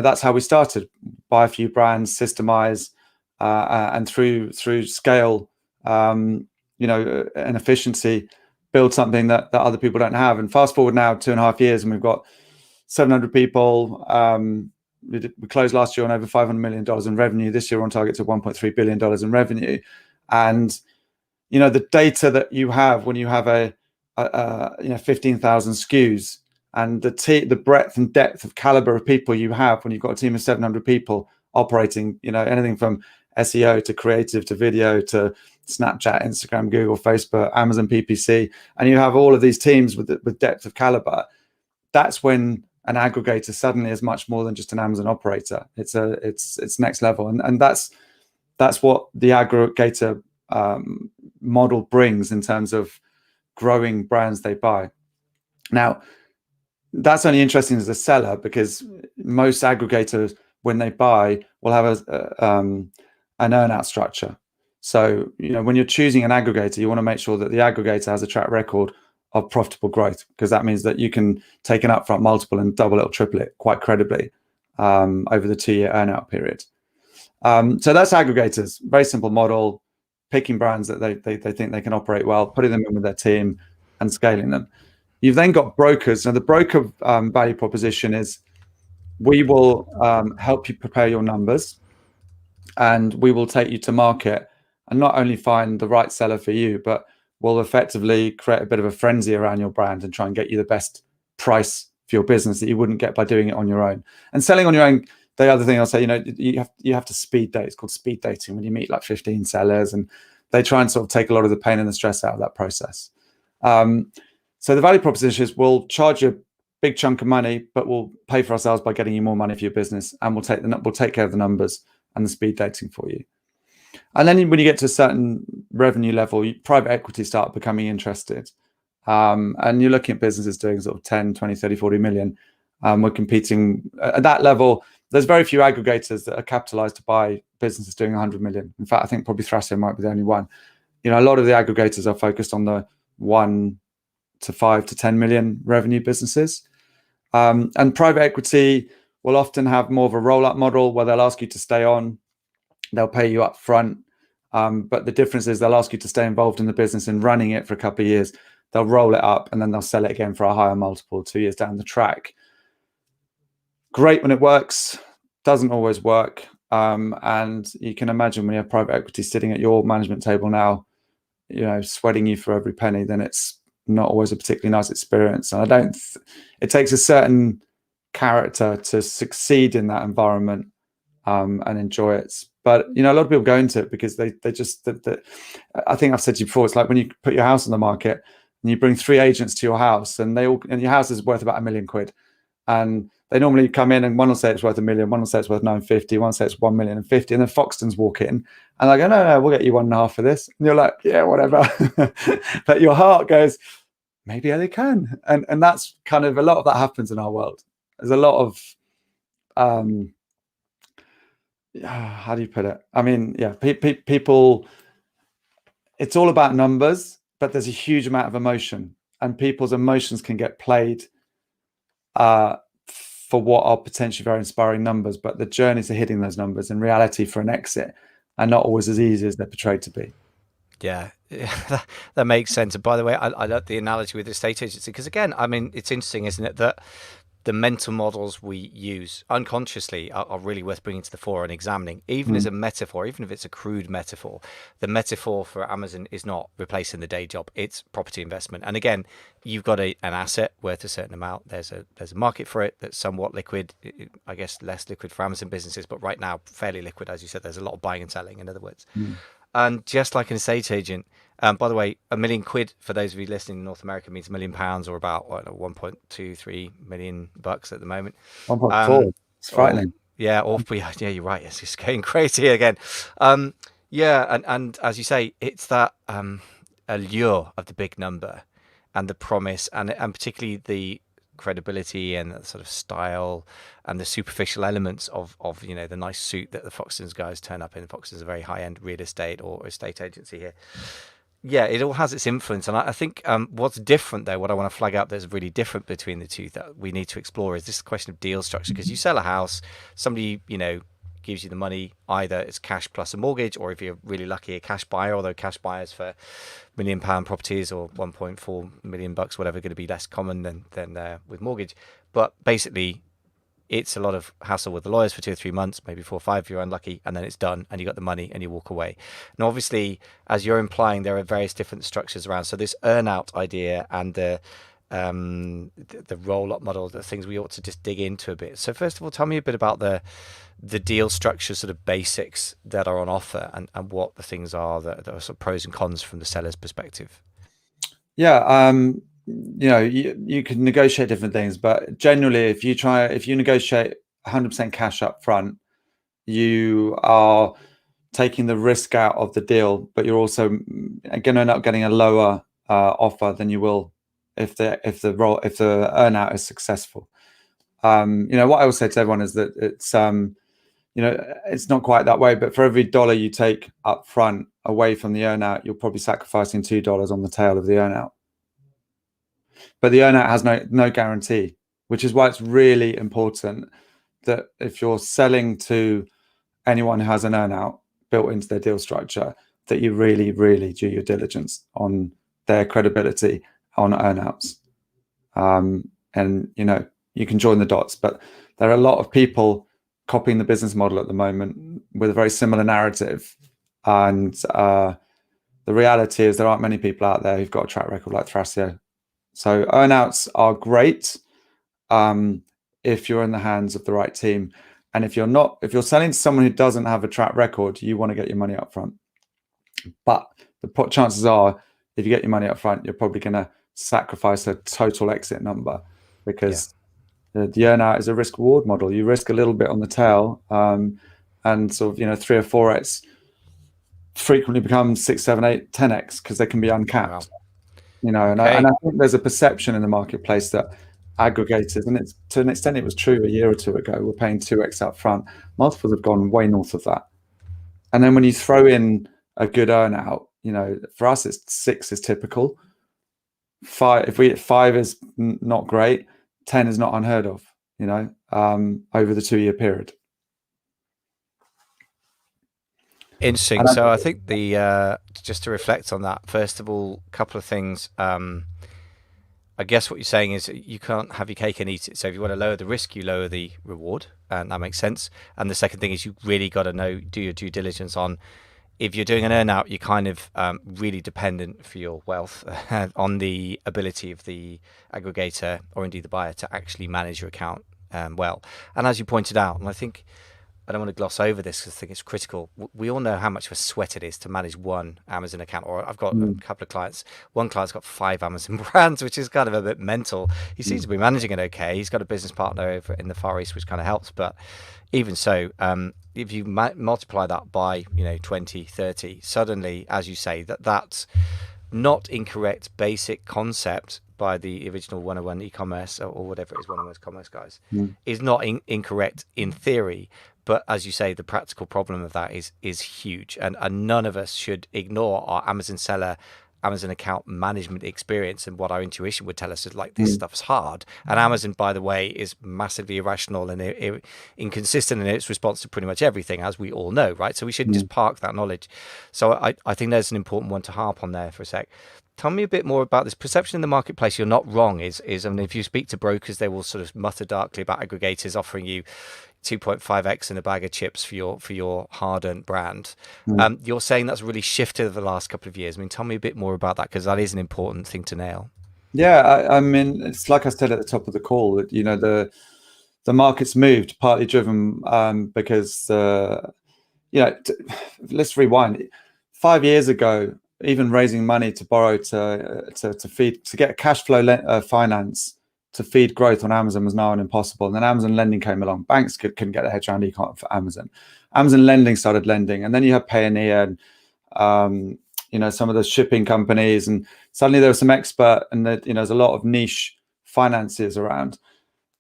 that's how we started. Buy a few brands, systemize, and through scale, and efficiency, build something that other people don't have. And fast forward now 2.5 years, and we've got 700 people. We closed last year on over $500 million in revenue. This year we're on target to $1.3 billion in revenue. And the data that you have when you have a 15,000 SKUs, and the breadth and depth of caliber of people you have when you've got a team of 700 people operating, anything from SEO to creative to video to Snapchat, Instagram, Google, Facebook, Amazon PPC, and you have all of these teams with depth of caliber. That's when an aggregator suddenly is much more than just an Amazon operator. It's next level, and that's what the aggregator model brings in terms of growing brands they buy. Now, that's only interesting as a seller, because most aggregators, when they buy, will have an earn-out structure. So, when you're choosing an aggregator, you want to make sure that the aggregator has a track record of profitable growth, because that means that you can take an upfront multiple and double it or triple it quite credibly over the 2-year earn-out period. So that's aggregators. Very simple model, picking brands that they think they can operate well, putting them in with their team and scaling them. You've then got brokers. Now, the broker value proposition is we will help you prepare your numbers, and we will take you to market and not only find the right seller for you, but we'll effectively create a bit of a frenzy around your brand and try and get you the best price for your business that you wouldn't get by doing it on your own. And selling on your own, the other thing I'll say, you have to speed date. It's called speed dating, when you meet like 15 sellers, and they try and sort of take a lot of the pain and the stress out of that process. So the value proposition is we'll charge you a big chunk of money, but we'll pay for ourselves by getting you more money for your business, and we'll take care of the numbers and the speed dating for you. And then when you get to a certain revenue level, private equity start becoming interested. And you're looking at businesses doing sort of 10, 20, 30, 40 million. We're competing at that level. There's very few aggregators that are capitalized to buy businesses doing 100 million. In fact, I think probably Thrasio might be the only one. A lot of the aggregators are focused on the 1 to 5 to 10 million revenue businesses. And private equity will often have more of a roll-up model where they'll ask you to stay on. They'll pay you up front. But the difference is they'll ask you to stay involved in the business and running it for a couple of years. They'll roll it up and then they'll sell it again for a higher multiple 2 years down the track. Great when it works, doesn't always work. And you can imagine when you have private equity sitting at your management table now, sweating you for every penny, then it's not always a particularly nice experience. And it takes a certain character to succeed in that environment and enjoy it. But a lot of people go into it because they just I think I've said to you before, it's like when you put your house on the market and you bring 3 agents to your house and your house is worth about £1 million, and they normally come in and one will say it's worth £1 million, one will say it's worth 950, one will say it's 1,050,000, and then Foxtons walk in and they go, no, we'll get you 1.5 for this, and you're like, yeah, whatever. But your heart goes, maybe they can, and that's kind of a lot of that happens in our world. There's a lot of how do you put it? I mean, yeah, people, it's all about numbers, but there's a huge amount of emotion, and people's emotions can get played for what are potentially very inspiring numbers, but the journey to hitting those numbers in reality for an exit are not always as easy as they're portrayed to be. Yeah, that makes sense. And by the way, I love the analogy with the estate agency because, again, I mean, it's interesting, isn't it, that the mental models we use unconsciously are really worth bringing to the fore and examining, even as a metaphor, even if it's a crude metaphor. The metaphor for Amazon is not replacing the day job, it's property investment. And again, you've got an asset worth a certain amount. There's a market for it that's somewhat liquid, I guess less liquid for Amazon businesses, but right now fairly liquid. As you said, there's a lot of buying and selling, in other words. And just like an estate agent, by the way, £1 million, for those of you listening in North America, means £1 million, or about 1.23 million bucks at the moment. 1.4. It's frightening. Yeah, you're right. It's just going crazy again. And as you say, it's that allure of the big number and the promise, and particularly the credibility and the sort of style and the superficial elements of the nice suit that the Foxtons guys turn up in. Foxtons is a very high-end real estate or estate agency here. Yeah, it all has its influence. And I think what's different, though, what I want to flag up that's really different between the two that we need to explore is this question of deal structure. Because you sell a house, somebody, gives you the money, either it's cash plus a mortgage, or if you're really lucky, a cash buyer, although cash buyers for £1 million properties or 1.4 million bucks, whatever, going to be less common than with mortgage. But basically, it's a lot of hassle with the lawyers for 2 or 3 months, maybe 4 or 5 if you're unlucky, and then it's done and you got the money and you walk away. And obviously, as you're implying, there are various different structures around. So this earn-out idea and the roll-up model, the things we ought to just dig into a bit. So first of all, tell me a bit about the deal structure sort of basics that are on offer and what the things are that are sort of pros and cons from the seller's perspective. Yeah, you can negotiate different things, but generally, if you negotiate 100% cash up front, you are taking the risk out of the deal, but you're also going to end up getting a lower offer than you will if the earn out is successful. What I always say to everyone is that it's not quite that way, but for every dollar you take up front away from the earn out, you're probably sacrificing $2 on the tail of the earn out. But the earnout has no guarantee, which is why it's really important that if you're selling to anyone who has an earnout built into their deal structure, that you really, really do your diligence on their credibility on earnouts. And you can join the dots, but there are a lot of people copying the business model at the moment with a very similar narrative. And the reality is there aren't many people out there who've got a track record like Thrasio. So earnouts are great if you're in the hands of the right team. And if you're selling to someone who doesn't have a track record, you want to get your money up front. But the chances are, if you get your money up front, you're probably going to sacrifice a total exit number because the earnout is a risk reward model. You risk a little bit on the tail, and sort of 3 or 4x frequently become 6, 7, 8, 10x because they can be uncapped. Wow. And Okay. I think there's a perception in the marketplace that aggregators, and it's to an extent it was true a year or two ago, we're paying 2x up front. Multiples have gone way north of that. And then when you throw in a good earn out, for us it's 6 is typical. 5 is not great, 10 is not unheard of, over the 2-year period. Interesting. So I think just to reflect on that, first of all, a couple of things. I guess what you're saying is you can't have your cake and eat it. So if you want to lower the risk, you lower the reward, and that makes sense. And the second thing is you really got to do your due diligence on, if you're doing an earn out, you're kind of really dependent for your wealth on the ability of the aggregator or indeed the buyer to actually manage your account well. And as you pointed out, and I think I don't want to gloss over this because I think it's critical. We all know how much of a sweat it is to manage one Amazon account. Or I've got a couple of clients. One client's got 5 Amazon brands, which is kind of a bit mental. He seems to be managing it okay. He's got a business partner over in the Far East, which kind of helps. But even so, if you multiply that by 20, 30, suddenly, as you say, that's not incorrect basic concept by the original 101 e-commerce or whatever it is, 101 commerce guys, is not incorrect in theory. But as you say, the practical problem of that is huge, and none of us should ignore our Amazon seller, Amazon account management experience, and what our intuition would tell us is like, this stuff's hard. And Amazon, by the way, is massively irrational and inconsistent in its response to pretty much everything, as we all know, right? So we shouldn't just park that knowledge. So I think there's an important one to harp on there for a sec. Tell me a bit more about this perception in the marketplace. You're not wrong. I mean, if you speak to brokers, they will sort of mutter darkly about aggregators offering you 2.5x in a bag of chips for your hard-earned brand. You're saying that's really shifted over the last couple of years. I mean, tell me a bit more about that, because that is an important thing to nail. Yeah, I mean, it's like I said at the top of the call that the market's moved, partly driven because let's rewind. 5 years ago, even raising money to borrow to get a cash flow finance to feed growth on Amazon was now impossible. And then Amazon lending came along. Banks couldn't get their heads around e-com for Amazon. Amazon lending started lending, and then you have Payoneer and some of the shipping companies, and suddenly there was some expert, and there's a lot of niche finances around.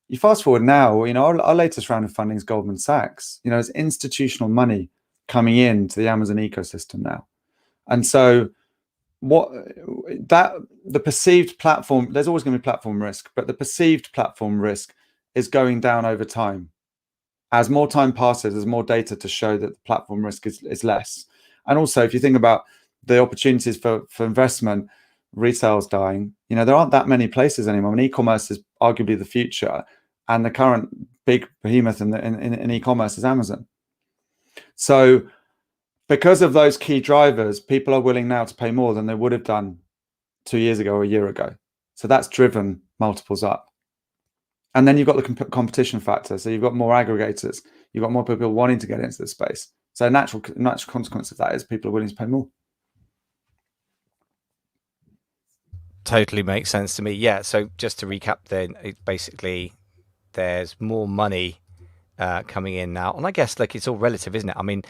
You fast forward now, our latest round of funding is Goldman Sachs. It's institutional money coming into the Amazon ecosystem now. And so the perceived platform, there's always going to be platform risk, but the perceived platform risk is going down over time. As more time passes, there's more data to show that the platform risk is less. And also, if you think about the opportunities for investment, retail's dying. There aren't that many places anymore. And e-commerce is arguably the future. And the current big behemoth in e-commerce is Amazon. So because of those key drivers, people are willing now to pay more than they would have done 2 years ago or a year ago. So that's driven multiples up. And then you've got the competition factor. So you've got more aggregators. You've got more people wanting to get into this space. So natural consequence of that is people are willing to pay more. Totally makes sense to me. Yeah. So just to recap, then, it's basically there's more money coming in now, and I guess it's all relative, isn't it? I mean,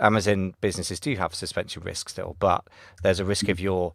Amazon businesses do have suspension risk still, but there's a risk of your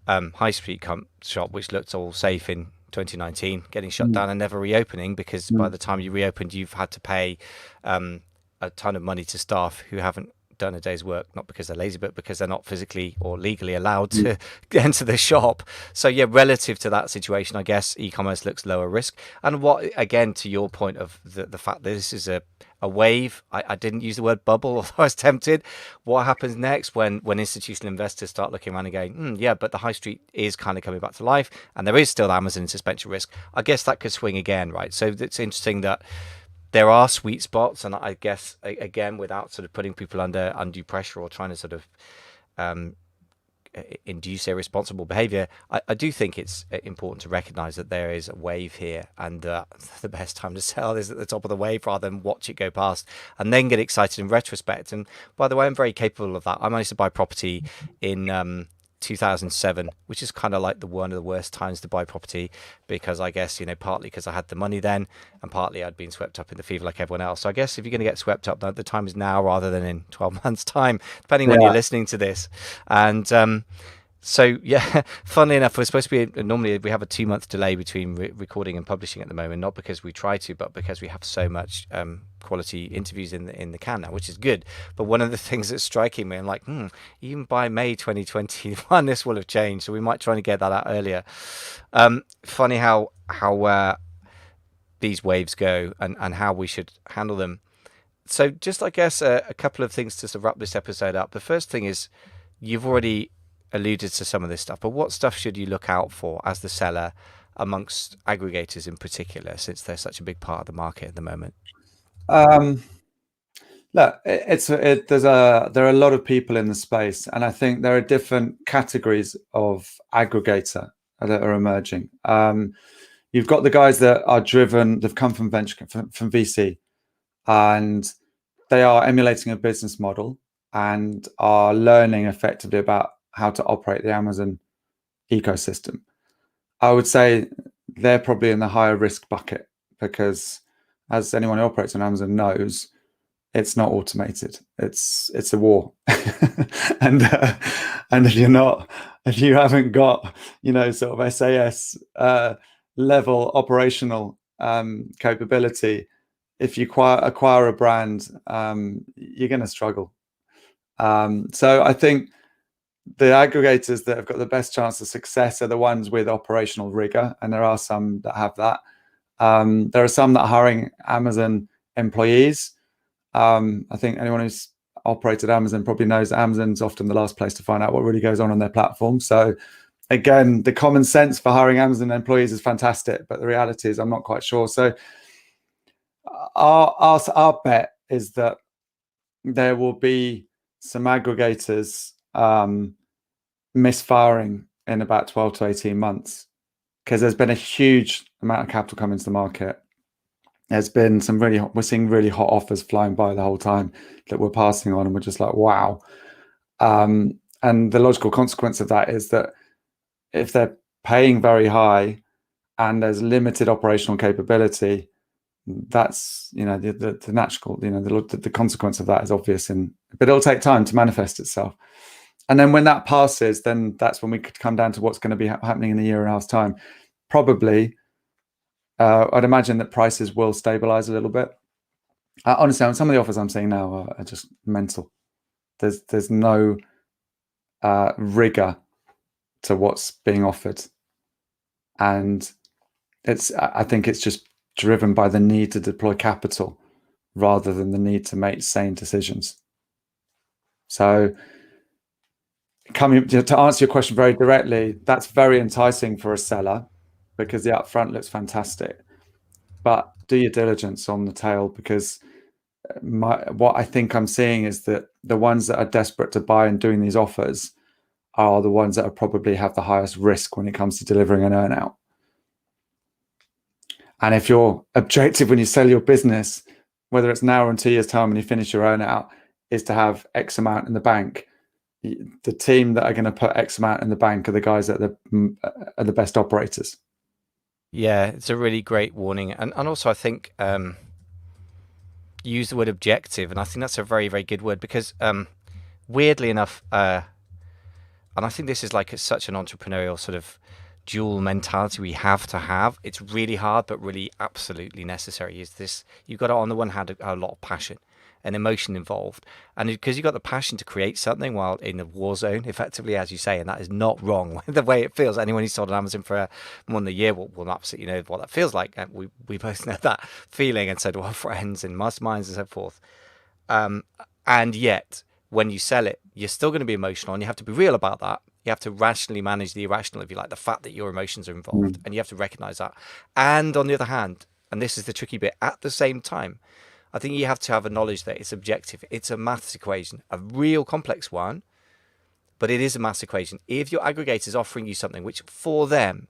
high street shop, which looked all safe in 2019, getting shut down and never reopening, because by the time you reopened, you've had to pay a ton of money to staff who haven't done a day's work, not because they're lazy, but because they're not physically or legally allowed to enter the shop. So yeah, relative to that situation, I guess e-commerce looks lower risk. And what, again, to your point of the fact that this is a wave, I didn't use the word bubble, although I was tempted. What happens next when institutional investors start looking around and going, yeah, but the high street is kind of coming back to life, and there is still Amazon suspension risk. I guess that could swing again, right? So it's interesting that there are sweet spots, and I guess, again, without sort of putting people under undue pressure or trying to sort of induce irresponsible behavior, I do think it's important to recognize that there is a wave here, and the best time to sell is at the top of the wave rather than watch it go past and then get excited in retrospect. And by the way, I'm very capable of that. I managed to buy property in 2007, which is kind of like one of the worst times to buy property, because I guess, partly because I had the money then, and partly I'd been swept up in the fever like everyone else. So I guess if you're going to get swept up, the time is now rather than in 12 months' time, depending when you're listening to this. And so, yeah, funnily enough, we're supposed to be, normally we have a 2-month delay between recording and publishing at the moment, not because we try to, but because we have so much quality interviews in the can now, which is good. But one of the things that's striking me, I'm like, even by May 2021, this will have changed. So we might try and get that out earlier. Funny how these waves go and how we should handle them. So just, I guess, a couple of things to sort of wrap this episode up. The first thing is, you've already alluded to some of this stuff, but what stuff should you look out for as the seller amongst aggregators in particular, since they're such a big part of the market at the moment? Look, there are a lot of people in the space, and I think there are different categories of aggregator that are emerging. You've got the guys that are driven, they've come from from VC, and they are emulating a business model and are learning effectively about how to operate the Amazon ecosystem. I would say they're probably in the higher risk bucket, because as anyone who operates on Amazon knows, it's not automated. It's a war, and if you haven't got sort of SAS level operational capability, if you acquire a brand, you're going to struggle. So I think the aggregators that have got the best chance of success are the ones with operational rigor, and there are some that have that. There are some that are hiring Amazon employees. I think anyone who's operated Amazon probably knows that Amazon's often the last place to find out what really goes on their platform. So again, the common sense for hiring Amazon employees is fantastic, but the reality is I'm not quite sure. So our bet is that there will be some aggregators misfiring in about 12 to 18 months, because there's been a huge amount of capital coming into the market. There's been we're seeing really hot offers flying by the whole time that we're passing on, and we're just like, wow. And the logical consequence of that is that if they're paying very high and there's limited operational capability, that's the natural, the consequence of that is obvious, but it'll take time to manifest itself. And then when that passes, then that's when we could come down to what's going to be happening in a year and a half's time. Probably, I'd imagine that prices will stabilize a little bit. Honestly, some of the offers I'm seeing now are just mental. There's no rigor to what's being offered, and I think it's just driven by the need to deploy capital rather than the need to make sane decisions. So, coming to answer your question very directly, that's very enticing for a seller because the upfront looks fantastic. But do your diligence on the tail, because what I think I'm seeing is that the ones that are desperate to buy and doing these offers are the ones that are probably have the highest risk when it comes to delivering an earnout. And if your objective when you sell your business, whether it's now or in 2 years' time when you finish your earnout, is to have X amount in the bank, the team that are going to put X amount in the bank are the guys that are the best operators. Yeah, it's a really great warning. And also I think you use the word objective, and I think that's a very, very good word, because weirdly enough, and I think this is like such an entrepreneurial sort of dual mentality we have to have. It's really hard, but really absolutely necessary. Is this, you've got to, on the one hand, a lot of passion and emotion involved, and because you've got the passion to create something while in the war zone, effectively, as you say, and that is not wrong the way it feels. Anyone who's sold on Amazon for more than a year will absolutely know what that feels like, and we both know that feeling, and so do our friends and masterminds and so forth. And yet when you sell it, you're still going to be emotional, and you have to be real about that. You have to rationally manage the irrational, if you like, the fact that your emotions are involved, and you have to recognize that. And on the other hand, and this is the tricky bit, at the same time, I think you have to have a knowledge that it's objective. It's a maths equation, a real complex one, but it is a maths equation. If your aggregator is offering you something which for them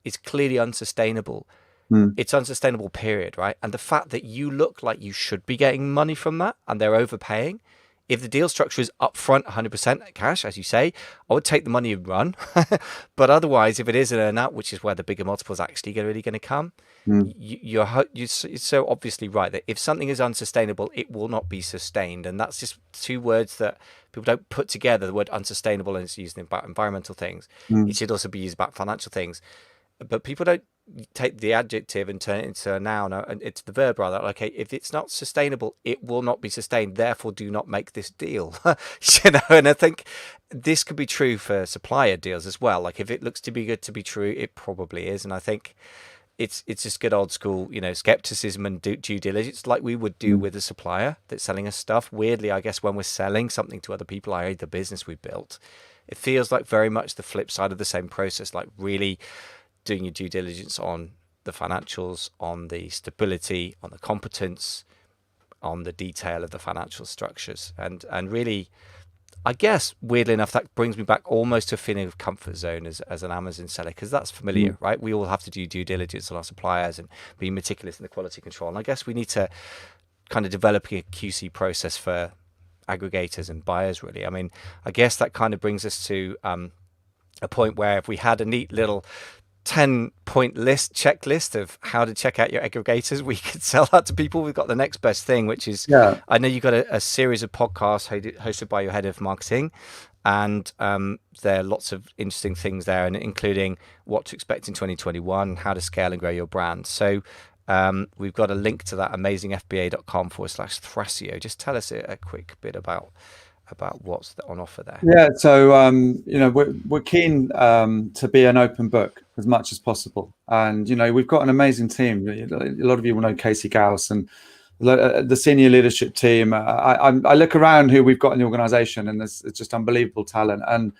is clearly unsustainable, it's unsustainable, period, right? And the fact that you look like you should be getting money from that and they're overpaying If the deal structure is upfront 100% cash, as you say, I would take the money and run. But otherwise, if it is an earn-out, which is where the bigger multiple is actually really going to come, you're so obviously right that if something is unsustainable, it will not be sustained. And that's just two words that people don't put together. The word unsustainable, and it's used about environmental things. It should also be used about financial things. But people don't take the adjective and turn it into a noun, and it's the verb rather. Okay, if it's not sustainable, it will not be sustained. Therefore, do not make this deal. And I think this could be true for supplier deals as well. Like if it looks to be good to be true, it probably is. And I think it's just good old school, skepticism and due diligence, like we would do with a supplier that's selling us stuff. Weirdly, I guess when we're selling something to other people, i.e. the business we built, it feels like very much the flip side of the same process, like really doing your due diligence on the financials, on the stability, on the competence, on the detail of the financial structures. And really, I guess, weirdly enough, that brings me back almost to a feeling of comfort zone as an Amazon seller, because that's familiar, right? We all have to do due diligence on our suppliers and be meticulous in the quality control. And I guess we need to kind of develop a QC process for aggregators and buyers, really. I mean, I guess that kind of brings us to a point where if we had a neat little 10-point checklist of how to check out your aggregators, we could sell that to people. We've got the next best thing, which is, I know you've got a series of podcasts hosted by your head of marketing, and there are lots of interesting things there, and including what to expect in 2021, how to scale and grow your brand. So we've got a link to that, amazingfba.com/Thrasio. Just tell us a quick bit about what's on offer there. Yeah, so we're keen to be an open book as much as possible, and we've got an amazing team. A lot of you will know Casey Gauss and the senior leadership team. I look around who we've got in the organization, and it's just unbelievable talent. And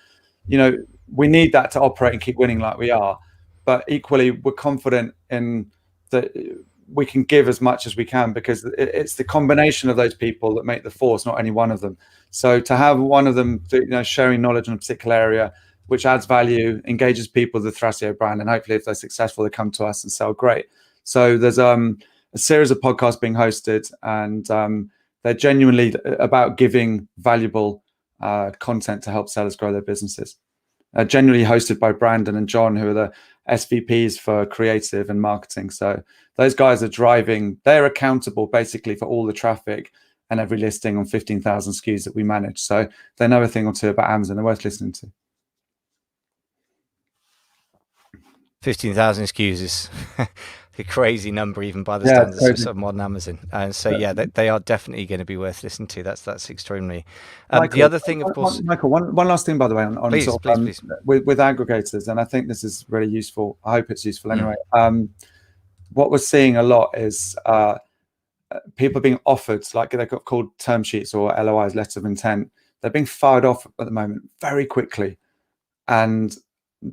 we need that to operate and keep winning like we are. But equally, we're confident in that we can give as much as we can, because it's the combination of those people that make the force, not any one of them. So to have one of them sharing knowledge in a particular area, which adds value, engages people with the Thrasio brand, and hopefully if they're successful, they come to us and sell great. So there's a series of podcasts being hosted, and they're genuinely about giving valuable content to help sellers grow their businesses. Generally hosted by Brandon and John, who are the SVPs for creative and marketing. So those guys they're accountable basically for all the traffic and every listing on 15,000 SKUs that we manage. So they know a thing or two about Amazon. They're worth listening to. 15,000 SKUs is a crazy number, even by the standards of modern Amazon. And so, they are definitely going to be worth listening to. That's extremely. Michael, the other thing, of course, Michael, one last thing, by the way, on please. With aggregators, and I think this is really useful. I hope it's useful anyway. What we're seeing a lot is people being offered, like they've got called term sheets or LOIs, letters of intent. They're being fired off at the moment very quickly, and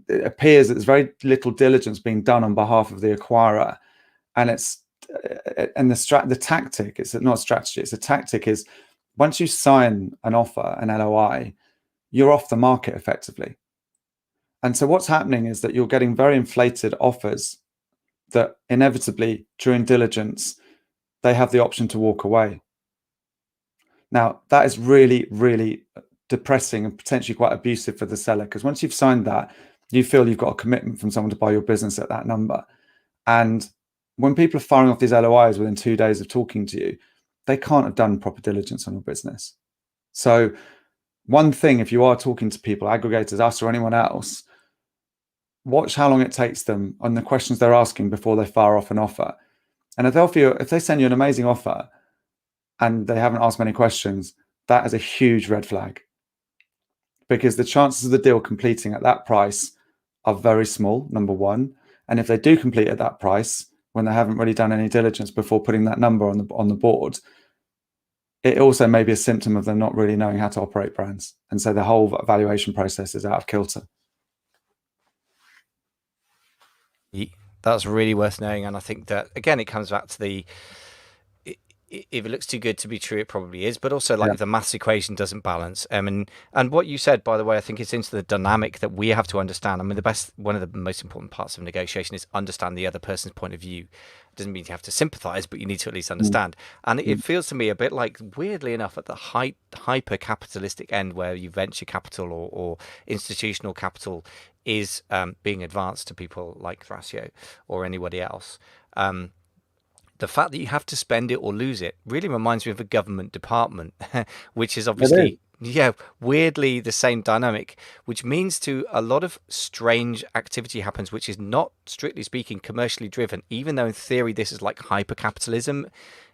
it appears that there's very little diligence being done on behalf of the acquirer. And the tactic, it's not a strategy, it's a tactic, is once you sign an offer, an LOI, you're off the market effectively. And so what's happening is that you're getting very inflated offers that inevitably, during diligence, they have the option to walk away. Now, that is really, really depressing and potentially quite abusive for the seller, because once you've signed that, you feel you've got a commitment from someone to buy your business at that number. And when people are firing off these LOIs within 2 days of talking to you, they can't have done proper diligence on your business. So one thing, if you are talking to people, aggregators, us or anyone else, watch how long it takes them on the questions they're asking before they fire off an offer. And if they send you an amazing offer and they haven't asked many questions, that is a huge red flag, because the chances of the deal completing at that price are very small, number one. And if they do complete at that price, when they haven't really done any diligence before putting that number on the board, it also may be a symptom of them not really knowing how to operate brands. And so the whole valuation process is out of kilter. That's really worth knowing. And I think that, again, it comes back to if it looks too good to be true, it probably is. But also, like, if the maths equation doesn't balance, and what you said, by the way, I think it's into the dynamic that we have to understand. I mean, one of the most important parts of negotiation is understand the other person's point of view. It doesn't mean you have to sympathise, but you need to at least understand. And it feels to me a bit like, weirdly enough, at the hyper capitalistic end, where you venture capital or institutional capital is being advanced to people like Thrasio or anybody else. The fact that you have to spend it or lose it really reminds me of a government department, which is obviously, weirdly the same dynamic, which means to a lot of strange activity happens, which is not, strictly speaking, commercially driven, even though in theory this is like hyper-capitalism.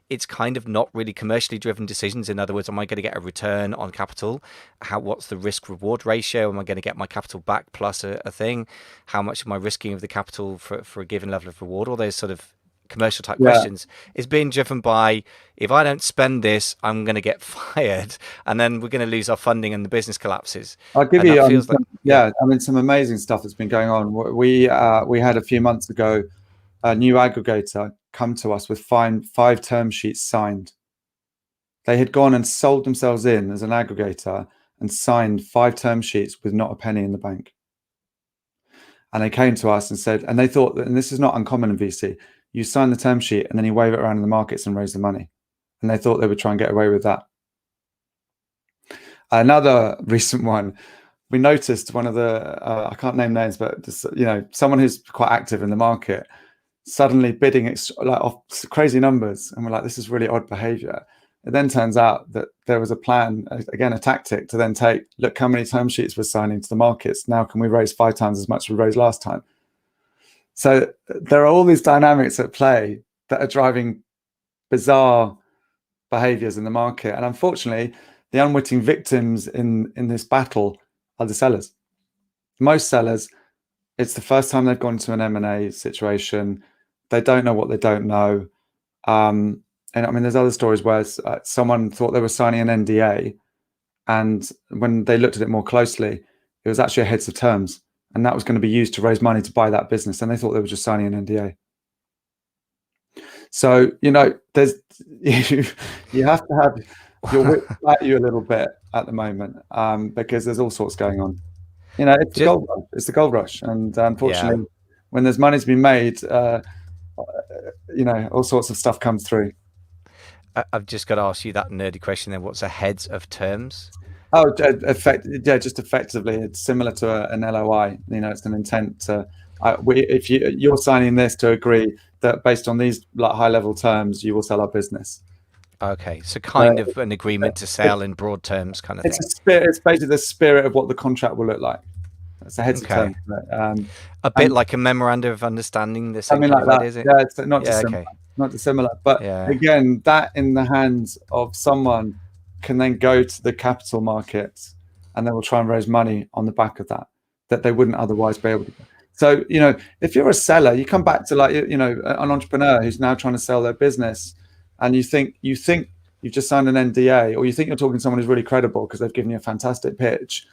It's kind of not really commercially driven decisions. In other words, am I going to get a return on capital? What's the risk-reward ratio? Am I going to get my capital back plus a thing? How much am I risking of the capital for a given level of reward? All those sort of commercial type questions is being driven by, if I don't spend this, I'm going to get fired, and then we're going to lose our funding and the business collapses. I'll give you I mean, some amazing stuff that's been going on. We had a few months ago a new aggregator come to us with 5 term sheets signed. They had gone and sold themselves in as an aggregator and signed 5 term sheets with not a penny in the bank. And they came to us and said, and they thought that, and this is not uncommon in VC, you sign the term sheet and then you wave it around in the markets and raise the money. And they thought they would try and get away with that. Another recent one, we noticed one of the, I can't name names, but just, someone who's quite active in the market suddenly bidding off crazy numbers. And we're like, this is really odd behavior. It then turns out that there was a plan, again, a tactic to then take, look how many term sheets we're signing to the markets. Now can we raise 5 times as much as we raised last time? So there are all these dynamics at play that are driving bizarre behaviors in the market. And unfortunately, the unwitting victims in this battle are the sellers. Most sellers, it's the first time they've gone to an M&A situation. They don't know what they don't know. And I mean, there's other stories where someone thought they were signing an NDA, and when they looked at it more closely, it was actually a heads of terms. And that was going to be used to raise money to buy that business. And they thought they were just signing an NDA. So, there's you have to have your wit at you a little bit at the moment, because there's all sorts going on. It's the gold rush. It's the gold rush. And unfortunately, when there's money to be made, all sorts of stuff comes through. I've just got to ask you that nerdy question then. What's a heads of terms? Oh, just effectively, it's similar to an LOI. It's an intent to. If you're signing this to agree that based on these high-level terms, you will sell our business. Okay, so kind of an agreement to sell in broad terms, kind of thing. It's basically the spirit of what the contract will look like. It's a heads of terms. A bit like a memorandum of understanding. Something like that, is it? Yeah, it's not dissimilar. Not dissimilar, but again, that in the hands of someone can then go to the capital markets and they will try and raise money on the back of that they wouldn't otherwise be able to. So, if you're a seller, you come back to an entrepreneur who's now trying to sell their business, and you think you've just signed an NDA, or you think you're talking to someone who's really credible because they've given you a fantastic pitch.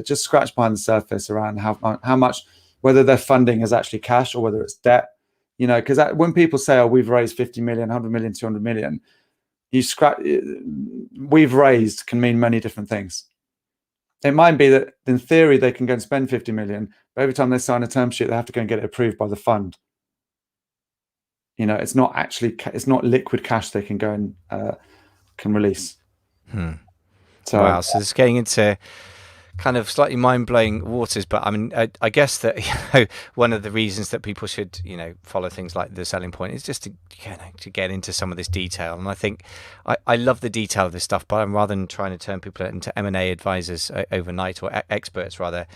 Just scratch behind the surface around how much, whether their funding is actually cash or whether it's debt. Because when people say, oh, we've raised 50 million, 100 million, 200 million, we've raised can mean many different things. It might be that in theory they can go and spend 50 million, but every time they sign a term sheet, they have to go and get it approved by the fund. It's not liquid cash they can go and can release. So it's getting into kind of slightly mind-blowing waters, but I mean, I guess that one of the reasons that people should follow things like the selling point is just to get into some of this detail. And I think I love the detail of this stuff, but rather than trying to turn people into M&A advisors overnight, or experts rather,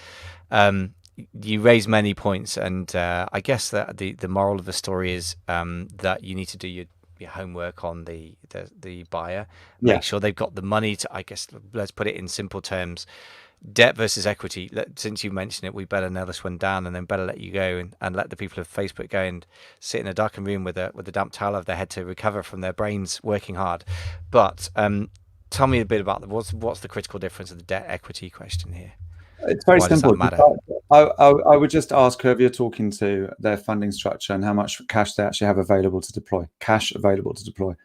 you raise many points, and I guess that the moral of the story is that you need to do your homework on the buyer, make sure they've got the money to, I guess, let's put it in simple terms, debt versus equity. Since you mentioned it, we better nail this one down, and then better let you go and let the people of Facebook go and sit in a darkened room with a damp towel over their head to recover from their brains working hard. But tell me a bit about what's the critical difference of the debt equity question here? It's very simple. I would just ask whoever you're talking to their funding structure and how much cash they actually have available to deploy. Cash available to deploy.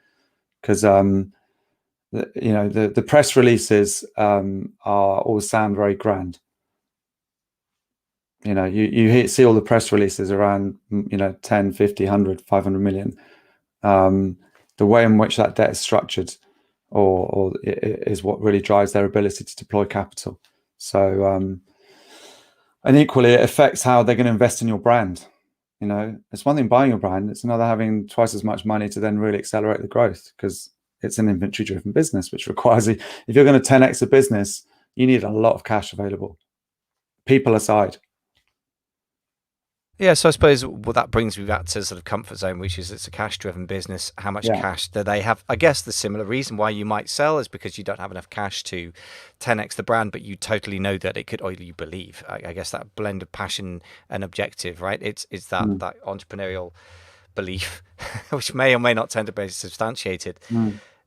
because the press releases always sound very grand. You see all the press releases around 10, 50, 100, 500 million. The way in which that debt is structured or is what really drives their ability to deploy capital. So and equally, it affects how they're going to invest in your brand. It's one thing buying your brand, it's another having twice as much money to then really accelerate the growth, because it's an inventory driven business, which requires, if you're going to 10x a business, you need a lot of cash available, people aside. Yeah, so I suppose that brings me back to sort of comfort zone, which is it's a cash-driven business. How much cash do they have? I guess the similar reason why you might sell is because you don't have enough cash to 10x the brand, but you totally know that it could, or you believe. I guess that blend of passion and objective, right? It's that entrepreneurial belief, which may or may not tend to be substantiated.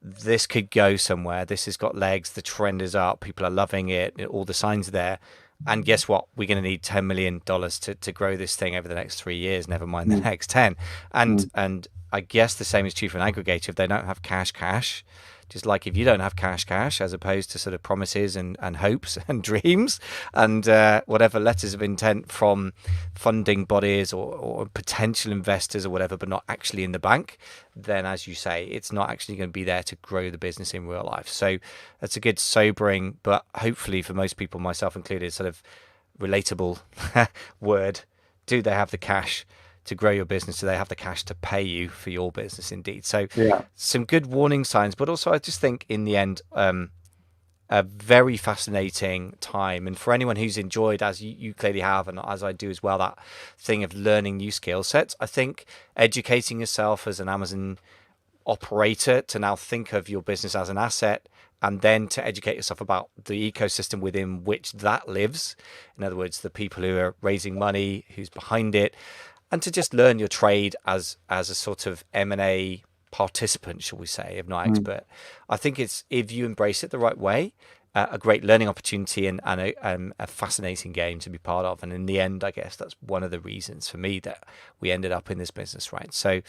This could go somewhere. This has got legs. The trend is up. People are loving it. All the signs are there. And guess what? We're going to need $10 million to grow this thing over the next 3 years, never mind the next 10. And I guess the same is true for an aggregator. If they don't have cash, just like if you don't have cash, as opposed to sort of promises and hopes and dreams and whatever letters of intent from funding bodies or potential investors or whatever, but not actually in the bank, then as you say, it's not actually going to be there to grow the business in real life. So that's a good sobering, but hopefully for most people, myself included, sort of relatable word. Do they have the cash to grow your business? Do they have the cash to pay you for your business? Indeed. So some good warning signs, but also I just think in the end, a very fascinating time. And for anyone who's enjoyed, as you clearly have, and as I do as well, that thing of learning new skill sets, I think educating yourself as an Amazon operator to now think of your business as an asset, and then to educate yourself about the ecosystem within which that lives. In other words, the people who are raising money, who's behind it, and to just learn your trade as a sort of M&A participant, shall we say, if not expert. I think it's, if you embrace it the right way, a great learning opportunity and a fascinating game to be part of. And in the end, I guess that's one of the reasons for me that we ended up in this business, right? So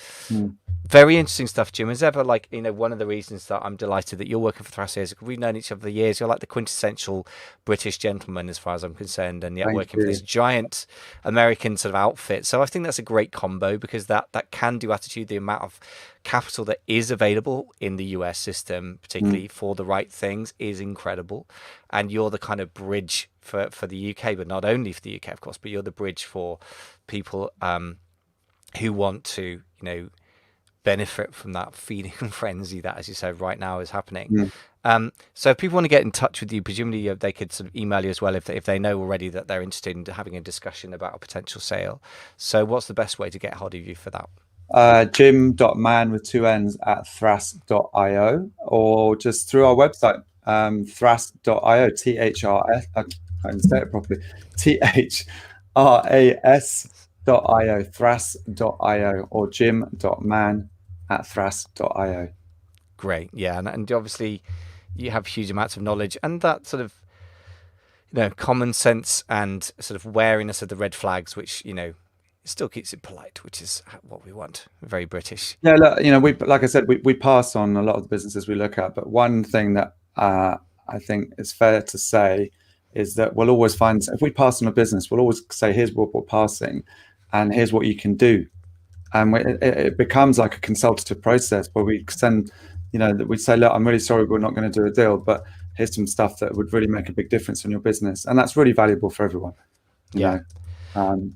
very interesting stuff, Jim. As ever, one of the reasons that I'm delighted that you're working for Thrasio is we've known each other for years. You're like the quintessential British gentleman as far as I'm concerned, and yet working for this giant American sort of outfit. So I think that's a great combo, because that can-do attitude, the amount of capital that is available in the US system, particularly for the right things, is incredible. And you're the kind of bridge for the UK, but not only for the UK, of course, but you're the bridge for people who want to, benefit from that feeding frenzy that, as you said, right now is happening. So if people want to get in touch with you, presumably they could sort of email you as well if they know already that they're interested in having a discussion about a potential sale. So what's the best way to get hold of you for that? Jim.mann with 2 N's at thras.io, or just through our website, thras.io, T-H-R-S, I can't say it properly, T-H-R-A-S.io, thras.io, or jim.mann at thras.io. Great. Yeah. And obviously you have huge amounts of knowledge and that sort of, common sense and sort of wariness of the red flags, which, still keeps it polite, which is what we want. Very British. Yeah, look, we, like I said, we pass on a lot of the businesses we look at, but one thing that I think is fair to say is that we'll always find, if we pass on a business, we'll always say, here's what we're passing and here's what you can do. And it becomes like a consultative process where we send, we say, look, I'm really sorry, we're not going to do a deal, but here's some stuff that would really make a big difference in your business. And that's really valuable for everyone. You know?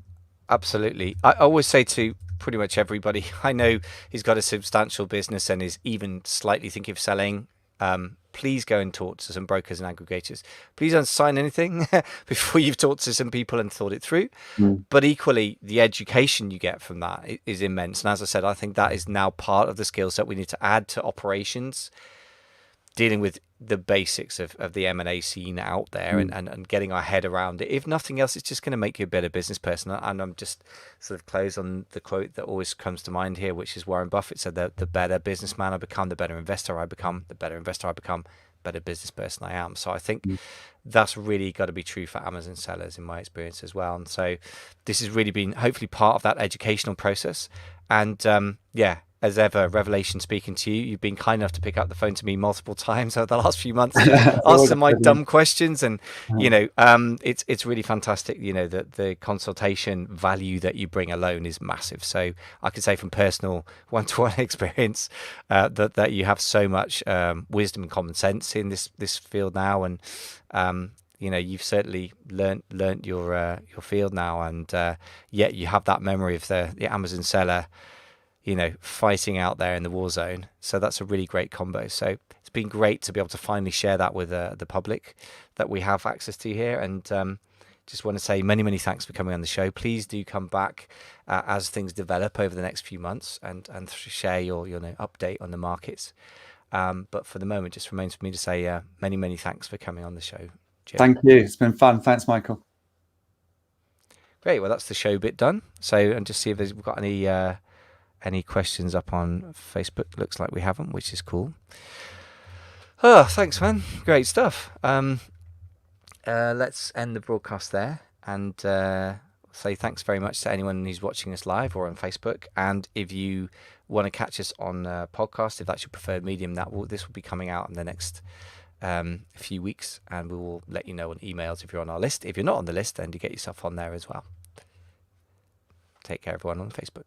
Absolutely. I always say to pretty much everybody I know who's got a substantial business and is even slightly thinking of selling, please go and talk to some brokers and aggregators. Please don't sign anything before you've talked to some people and thought it through. But equally, the education you get from that is immense. And as I said, I think that is now part of the skill set we need to add to operations, dealing with the basics of the M&A scene out there and getting our head around it. If nothing else, it's just going to make you a better business person. And I'm just sort of close on the quote that always comes to mind here, which is Warren Buffett said that the better businessman I become, the better investor I become, the better investor I become, better business person I am. So I think that's really got to be true for Amazon sellers in my experience as well. And so this has really been hopefully part of that educational process. And as ever, revelation speaking to you. You've been kind enough to pick up the phone to me multiple times over the last few months to answer my dumb questions, and it's really fantastic. The consultation value that you bring alone is massive. So I can say from personal one-to-one experience that you have so much wisdom and common sense in this field now, and you've certainly learnt your field now, and yet you have that memory of the Amazon seller, fighting out there in the war zone. So that's a really great combo. So it's been great to be able to finally share that with the public that we have access to here. And just want to say many, many thanks for coming on the show. Please do come back as things develop over the next few months and share your update on the markets. But for the moment, just remains for me to say many, many thanks for coming on the show, Jim. Thank you. It's been fun. Thanks, Michael. Great. Well, that's the show bit done. So, and just see if we've got any questions up on Facebook. Looks like we haven't, which is cool. Oh, thanks, man. Great stuff. Let's end the broadcast there and say thanks very much to anyone who's watching us live or on Facebook. And if you want to catch us on podcast, if that's your preferred medium, this will be coming out in the next few weeks, and we will let you know on emails if you're on our list. If you're not on the list, then you get yourself on there as well. Take care, everyone, on Facebook.